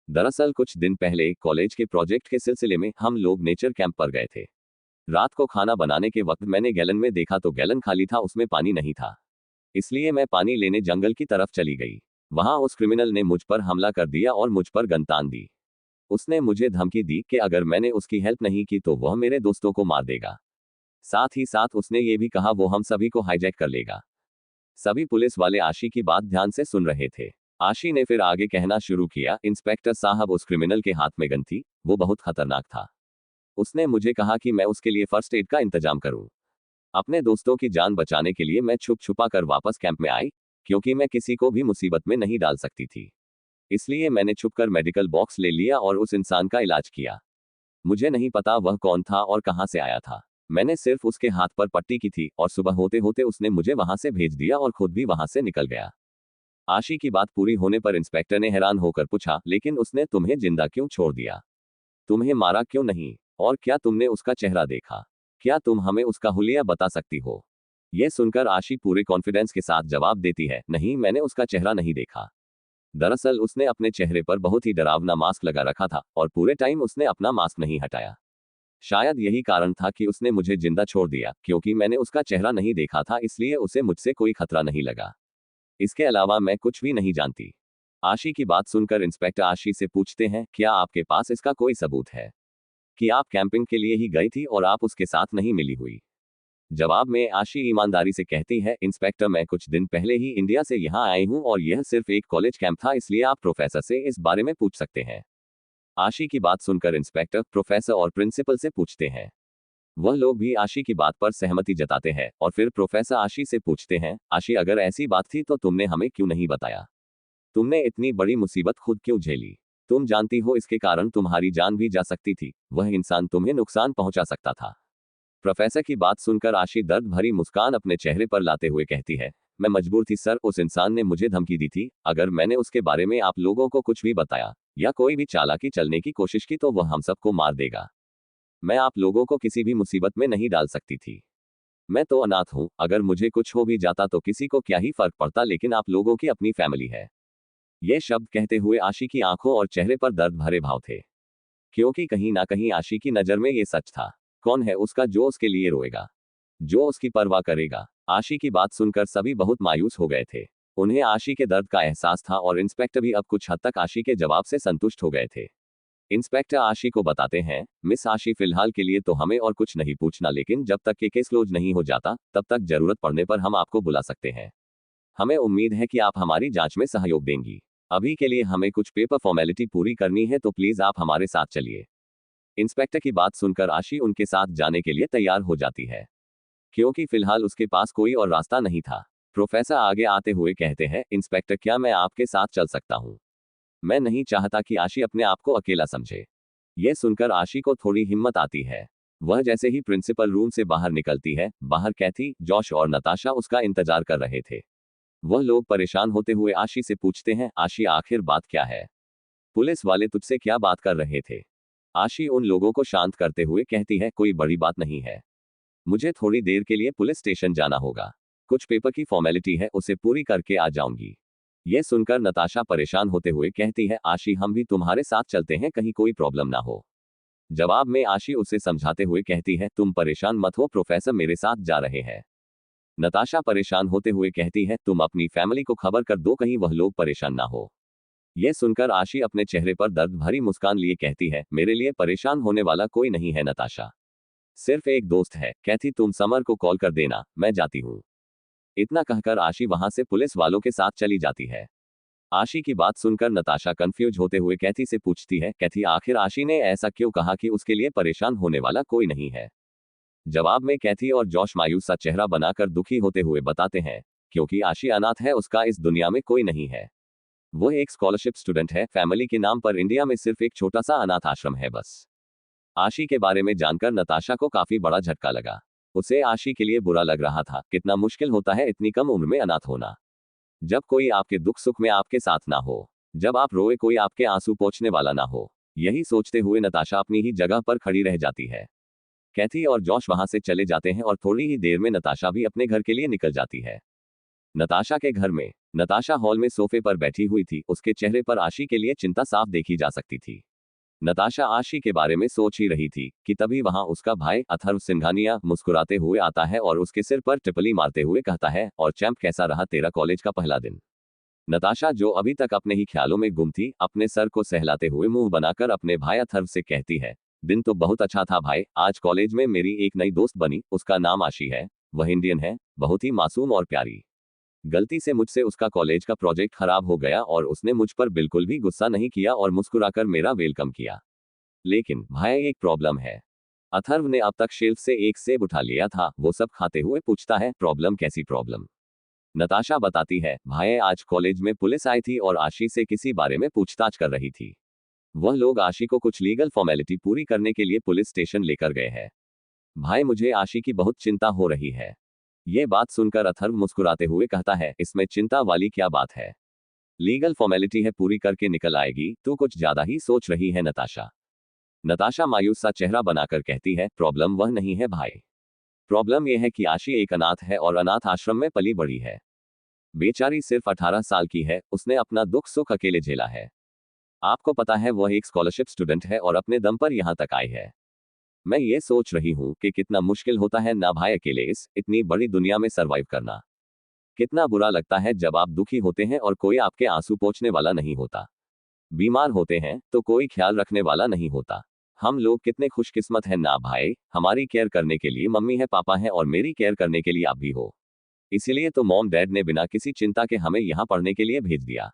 दरअसल कुछ दिन पहले कॉलेज के प्रोजेक्ट के सिलसिले में हम लोग नेचर कैंप पर गए थे। रात को खाना बनाने के वक्त मैंने गैलन में देखा तो गैलन खाली था, उसमें पानी नहीं था। इसलिए मैं पानी लेने जंगल की तरफ चली गई। वहां उस क्रिमिनल ने मुझ पर हमला कर दिया और मुझ पर गन तान दी। उसने मुझे धमकी दी कि अगर मैंने उसकी हेल्प नहीं की तो वह मेरे दोस्तों को मार देगा। साथ ही साथ उसने ये भी कहा वो हम सभी को हाईजैक कर लेगा। सभी पुलिस वाले आशी की बात ध्यान से सुन रहे थे। आशी ने फिर आगे कहना शुरू किया, इंस्पेक्टर साहब, उस क्रिमिनल के हाथ में गन थी, वो बहुत खतरनाक था। उसने मुझे कहा कि मैं उसके लिए फर्स्ट एड का इंतजाम करूं। अपने दोस्तों की जान बचाने के लिए मैं छुप छुपा कर वापस कैंप में आई, क्योंकि मैं किसी को भी मुसीबत में नहीं डाल सकती थी। इसलिए मैंने छुपकर मेडिकल बॉक्स ले लिया और उस इंसान का इलाज किया। मुझे नहीं पता वह कौन था और कहां से आया था। मैंने सिर्फ उसके हाथ पर पट्टी की थी और सुबह होते होते उसने मुझे वहां से भेज दिया और खुद भी वहां से निकल गया। आशी की बात पूरी होने पर इंस्पेक्टर ने हैरान होकर पूछा, लेकिन उसने तुम्हें जिंदा क्यों छोड़ दिया? तुम्हें मारा क्यों नहीं? और क्या तुमने उसका चेहरा देखा? क्या तुम हमें उसका हुलिया बता सकती हो? यह सुनकर आशी पूरे कॉन्फिडेंस के साथ जवाब देती है, नहीं, मैंने उसका चेहरा नहीं देखा। दरअसल उसने अपने चेहरे पर बहुत ही डरावना मास्क लगा रखा था और पूरे टाइम उसने अपना मास्क नहीं हटाया। शायद यही कारण था कि उसने मुझे जिंदा छोड़ दिया, क्योंकि मैंने उसका चेहरा नहीं देखा था, इसलिए उसे मुझसे कोई खतरा नहीं लगा। इसके अलावा मैं कुछ भी नहीं जानती। आशी की बात सुनकर इंस्पेक्टर आशी से पूछते हैं, क्या आपके पास इसका कोई सबूत है कि आप कैंपिंग के लिए ही गई थी और आप उसके साथ नहीं मिली हुई? जवाब में आशी ईमानदारी से कहती है, इंस्पेक्टर, मैं कुछ दिन पहले ही इंडिया से यहाँ आई हूँ और यह सिर्फ एक कॉलेज कैंप था, इसलिए आप प्रोफेसर से इस बारे में पूछ सकते हैं। आशी की बात सुनकर इंस्पेक्टर प्रोफेसर और प्रिंसिपल से पूछते हैं। वह लोग भी आशी की बात पर सहमति जताते हैं और फिर प्रोफेसर आशी से पूछते हैं, आशी, अगर ऐसी बात थी तो तुमने हमें क्यों नहीं बताया? तुमने इतनी बड़ी मुसीबत खुद क्यों झेली? तुम जानती हो इसके कारण तुम्हारी जान भी जा सकती थी, वह इंसान तुम्हें नुकसान पहुंचा सकता था। प्रोफेसर की बात सुनकर आशी दर्द भरी मुस्कान अपने चेहरे पर लाते हुए कहती है, मैं मजबूर थी सर, उस इंसान ने मुझे धमकी दी थी, अगर मैंने उसके बारे में आप लोगों को कुछ भी बताया या कोई भी चालाकी चलने की कोशिश की तो वह हम सबको मार देगा। मैं आप लोगों को किसी भी मुसीबत में नहीं डाल सकती थी। मैं तो अनाथ हूँ, अगर मुझे कुछ हो भी जाता तो किसी को क्या ही फर्क पड़ता, लेकिन आप लोगों की अपनी फैमिली है। ये शब्द कहते हुए आशी की आंखों और चेहरे पर दर्द भरे भाव थे, क्योंकि कहीं ना कहीं आशी की नजर में ये सच था। कौन है उसका जो उसके लिए रोएगा, जो उसकी परवाह करेगा? आशी की बात सुनकर सभी बहुत मायूस हो गए थे। उन्हें आशी के दर्द का एहसास था और इंस्पेक्टर भी अब कुछ हद तक आशी के जवाब से संतुष्ट हो गए थे। इंस्पेक्टर आशी को बताते हैं, मिस आशी, फिलहाल के लिए तो हमें और कुछ नहीं पूछना, लेकिन जब तक के केस क्लोज नहीं हो जाता तब तक जरूरत पड़ने पर हम आपको बुला सकते हैं। हमें उम्मीद है कि आप हमारी जांच में सहयोग देंगी। अभी के लिए हमें कुछ पेपर फॉर्मेलिटी पूरी करनी है, तो प्लीज आप हमारे साथ चलिए। इंस्पेक्टर की बात सुनकर आशी उनके साथ जाने के लिए तैयार हो जाती है, क्योंकि फिलहाल उसके पास कोई और रास्ता नहीं था। प्रोफेसर आगे आते हुए कहते हैं, इंस्पेक्टर, क्या मैं आपके साथ चल सकता हूँ? मैं नहीं चाहता कि आशी अपने आप को अकेला समझे। यह सुनकर आशी को थोड़ी हिम्मत आती है। वह जैसे ही प्रिंसिपल रूम से बाहर निकलती है, बाहर कैथी, जॉश और नताशा उसका इंतजार कर रहे थे। वह लोग परेशान होते हुए आशी से पूछते हैं, आशी, आखिर बात क्या है? पुलिस वाले तुझसे क्या बात कर रहे थे? आशी उन लोगों को शांत करते हुए कहती है, कोई बड़ी बात नहीं है, मुझे थोड़ी देर के लिए पुलिस स्टेशन जाना होगा, कुछ पेपर की फॉर्मेलिटी है, उसे पूरी करके आ जाऊंगी। यह सुनकर नताशा परेशान होते हुए कहती है, आशी, हम भी तुम्हारे साथ चलते हैं, कहीं कोई प्रॉब्लम ना हो। जवाब में आशी उसे समझाते हुए कहती है, तुम परेशान मत हो, प्रोफेसर मेरे साथ जा रहे हैं। नताशा परेशान होते हुए कहती है, तुम अपनी फैमिली को खबर कर दो, कहीं वह लोग परेशान ना हो। यह सुनकर आशी अपने चेहरे पर दर्द भरी मुस्कान लिए कहती है, मेरे लिए परेशान होने वाला कोई नहीं है नताशा, सिर्फ एक दोस्त है। कैथी, तुम समर को कॉल कर देना, मैं जाती हूँ। इतना कहकर आशी वहां से पुलिस वालों के साथ चली जाती है। आशी की बात सुनकर नताशा कंफ्यूज होते हुए कैथी से पूछती है, कैथी आखिर आशी ने ऐसा क्यों कहा कि उसके लिए परेशान होने वाला कोई नहीं है। जवाब में कैथी और जॉश मायूस सा चेहरा बनाकर दुखी होते हुए बताते हैं, क्योंकि आशी अनाथ है, उसका इस दुनिया में कोई नहीं है। वो एक स्कॉलरशिप स्टूडेंट है, फैमिली के नाम पर इंडिया में सिर्फ एक छोटा सा अनाथ आश्रम है बस। आशी के बारे में जानकर नताशा को काफी बड़ा झटका लगा। उसे आशी के लिए बुरा लग रहा था, कितना मुश्किल होता है इतनी कम उम्र में अनाथ होना। जब कोई आपके दुख सुख में आपके साथ ना हो, जब आप रोए कोई आपके आंसू पोंछने वाला ना हो। यही सोचते हुए नताशा अपनी ही जगह पर खड़ी रह जाती है। कैथी और जॉश वहां से चले जाते हैं और थोड़ी ही देर में नताशा भी अपने घर के लिए निकल जाती है। नताशा के घर में नताशा हॉल में सोफे पर बैठी हुई थी, उसके चेहरे पर आशी के लिए चिंता साफ देखी जा सकती थी। नताशा आशी के बारे में सोच ही रही थी कि तभी वहां उसका भाई अथर्व सिंघानिया मुस्कुराते हुए आता है और उसके सिर पर टिप्पणी मारते हुए कहता है, और चैंप कैसा रहा तेरा कॉलेज का पहला दिन। नताशा जो अभी तक अपने ही ख्यालों में गुम थी, अपने सर को सहलाते हुए मुंह बनाकर अपने भाई अथर्व से कहती है, दिन तो बहुत अच्छा था भाई, आज कॉलेज में मेरी एक नई दोस्त बनी, उसका नाम आशी है, वह इंडियन है, बहुत ही मासूम और प्यारी। गलती से मुझसे उसका कॉलेज का प्रोजेक्ट खराब हो गया और उसने मुझ पर बिल्कुल भी गुस्सा नहीं किया और मुस्कुराकर मेरा वेलकम किया। लेकिन भाई एक प्रॉब्लम है। अथर्व ने अब तक शेल्फ से एक सेब उठा लिया था, वो सब खाते हुए पूछता है, प्रॉब्लम कैसी प्रॉब्लम। नताशा बताती है, भाई आज कॉलेज में पुलिस आई थी और आशी से किसी बारे में पूछताछ कर रही थी। वह लोग आशी को कुछ लीगल फॉर्मेलिटी पूरी करने के लिए पुलिस स्टेशन लेकर गए हैं। भाई मुझे आशी की बहुत चिंता हो रही है। ये बात सुनकर अथर्व मुस्कुराते हुए कहता है, इसमें चिंता वाली क्या बात है, लीगल फॉर्मेलिटी है, पूरी करके निकल आएगी, तू कुछ ज्यादा ही सोच रही है नताशा। नताशा मायूस सा चेहरा बनाकर कहती है, प्रॉब्लम वह नहीं है भाई, प्रॉब्लम यह है कि आशी एक अनाथ है और अनाथ आश्रम में पली बड़ी है। बेचारी सिर्फ 18 साल की है, उसने अपना दुख सुख अकेले झेला है। आपको पता है वह एक स्कॉलरशिप स्टूडेंट है और अपने दम पर यहाँ तक आई है। मैं ये सोच रही हूँ कि कितना मुश्किल होता है ना भाई अकेले इस इतनी बड़ी दुनिया में सरवाइव करना। कितना बुरा लगता है जब आप दुखी होते हैं और कोई आपके आंसू पोंछने वाला नहीं होता। बीमार होते हैं तो कोई ख्याल रखने वाला नहीं होता। हम लोग कितने खुशकिस्मत हैं ना भाई, हमारी केयर करने के लिए मम्मी है, पापा है और मेरी केयर करने के लिए आप भी हो। इसीलिए तो मॉम डैड ने बिना किसी चिंता के हमें यहाँ पढ़ने के लिए भेज दिया।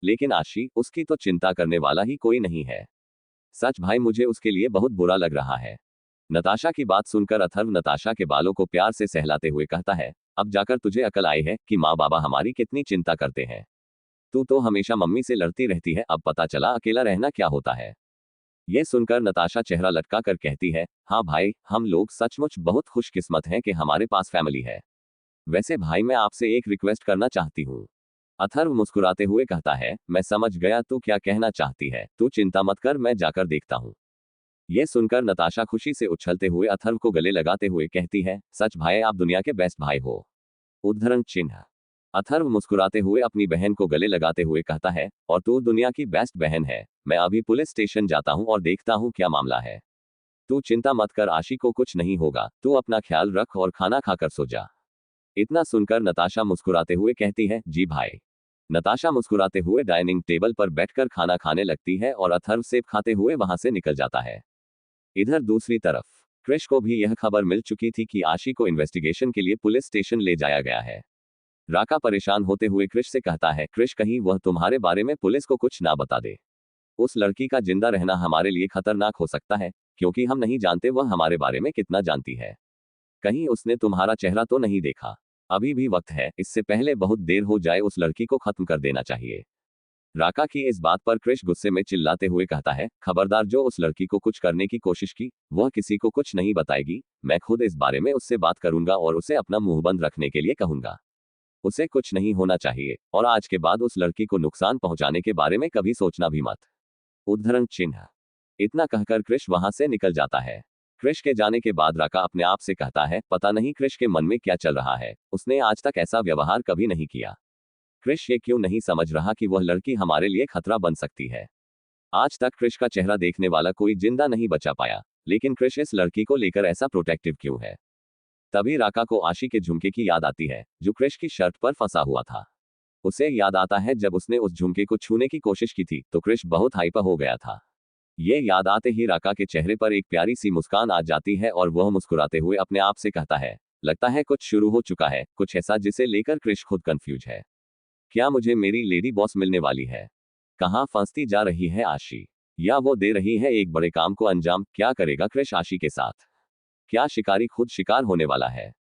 लेकिन आशी, उसकी तो चिंता करने वाला ही कोई नहीं है। सच भाई मुझे उसके लिए बहुत बुरा लग रहा है। नताशा की बात सुनकर अथर्व नताशा के बालों को प्यार से सहलाते हुए कहता है, अब जाकर तुझे अकल आई है कि माँ बाबा हमारी कितनी चिंता करते हैं। तू तो हमेशा मम्मी से लड़ती रहती है, अब पता चला अकेला रहना क्या होता है। यह सुनकर नताशा चेहरा लटका कर कहती है, हाँ भाई, हम लोग सचमुच बहुत खुशकिस्मत हैं कि हमारे पास फैमिली है। वैसे भाई मैं आपसे एक रिक्वेस्ट करना चाहती हूँ। अथर्व मुस्कुराते हुए कहता है, मैं समझ गया तू क्या कहना चाहती है, तू चिंता मत कर, मैं जाकर देखता हूँ। यह सुनकर नताशा खुशी से उछलते हुए अथर्व को गले लगाते हुए कहती है, सच भाई आप दुनिया के बेस्ट भाई हो। उद्धरण चिन्ह। अथर्व मुस्कुराते हुए अपनी बहन को गले लगाते हुए कहता है, और तू दुनिया की बेस्ट बहन है। मैं अभी पुलिस स्टेशन जाता हूँ और देखता हूँ क्या मामला है। तू चिंता मत कर, आशी को कुछ नहीं होगा, तू अपना ख्याल रख और खाना खाकर सो जा। इतना सुनकर नताशा मुस्कुराते हुए कहती है, जी भाई। नताशा मुस्कुराते हुए डाइनिंग टेबल पर बैठकर खाना खाने लगती है और अथर्व सेब खाते हुए वहां से निकल जाता है। इधर दूसरी तरफ क्रिश को भी यह खबर मिल चुकी थी कि आशी को इन्वेस्टिगेशन के लिए पुलिस स्टेशन ले जाया गया है। राका परेशान होते हुए क्रिश से कहता है, क्रिश कहीं वह तुम्हारे बारे में पुलिस को कुछ ना बता दे। उस लड़की का जिंदा रहना हमारे लिए खतरनाक हो सकता है, क्योंकि हम नहीं जानते वह हमारे बारे में कितना जानती है। कहीं उसने तुम्हारा चेहरा तो नहीं देखा। अभी भी वक्त है, इससे पहले बहुत देर हो जाए, उस लड़की को खत्म कर देना चाहिए। राका की इस बात पर क्रिश गुस्से में चिल्लाते हुए कहता है, खबरदार, जो उस लड़की को कुछ करने की कोशिश की, वह किसी को कुछ नहीं बताएगी। मैं खुद इस बारे में उससे बात करूंगा और उसे अपना मुंह बंद रखने के लिए कहूंगा। उसे कुछ नहीं होना चाहिए और आज के बाद उस लड़की को नुकसान पहुंचाने के बारे में कभी सोचना भी मत। उद्धरण चिन्ह। इतना कहकर क्रिश वहां से निकल जाता है। क्रिश के जाने के बाद राका अपने आप से कहता है, पता नहीं क्रिश के मन में क्या चल रहा है, उसने आज तक ऐसा व्यवहार कभी नहीं किया। क्रिश ये क्यों नहीं समझ रहा कि वह लड़की हमारे लिए खतरा बन सकती है। आज तक क्रिश का चेहरा देखने वाला कोई जिंदा नहीं बचा पाया, लेकिन क्रिश इस लड़की को लेकर ऐसा प्रोटेक्टिव क्यों है। तभी राका को आशी के झुमके की याद आती है, जो क्रिश की शर्ट पर फंसा हुआ था। उसे याद आता है जब उसने उस झुमके को छूने की कोशिश की थी तो क्रिश बहुत हाइपर हो गया था। ये याद आते ही राका के चेहरे पर एक प्यारी सी मुस्कान आ जाती है और वह मुस्कुराते हुए अपने आप से कहता है, लगता है कुछ शुरू हो चुका है, कुछ ऐसा जिसे लेकर क्रिश खुद कंफ्यूज है। क्या मुझे मेरी लेडी बॉस मिलने वाली है? कहाँ फंसती जा रही है आशी? या वो दे रही है एक बड़े काम को अंजाम? क्या करेगा क्रिश आशी के साथ? क्या शिकारी खुद शिकार होने वाला है?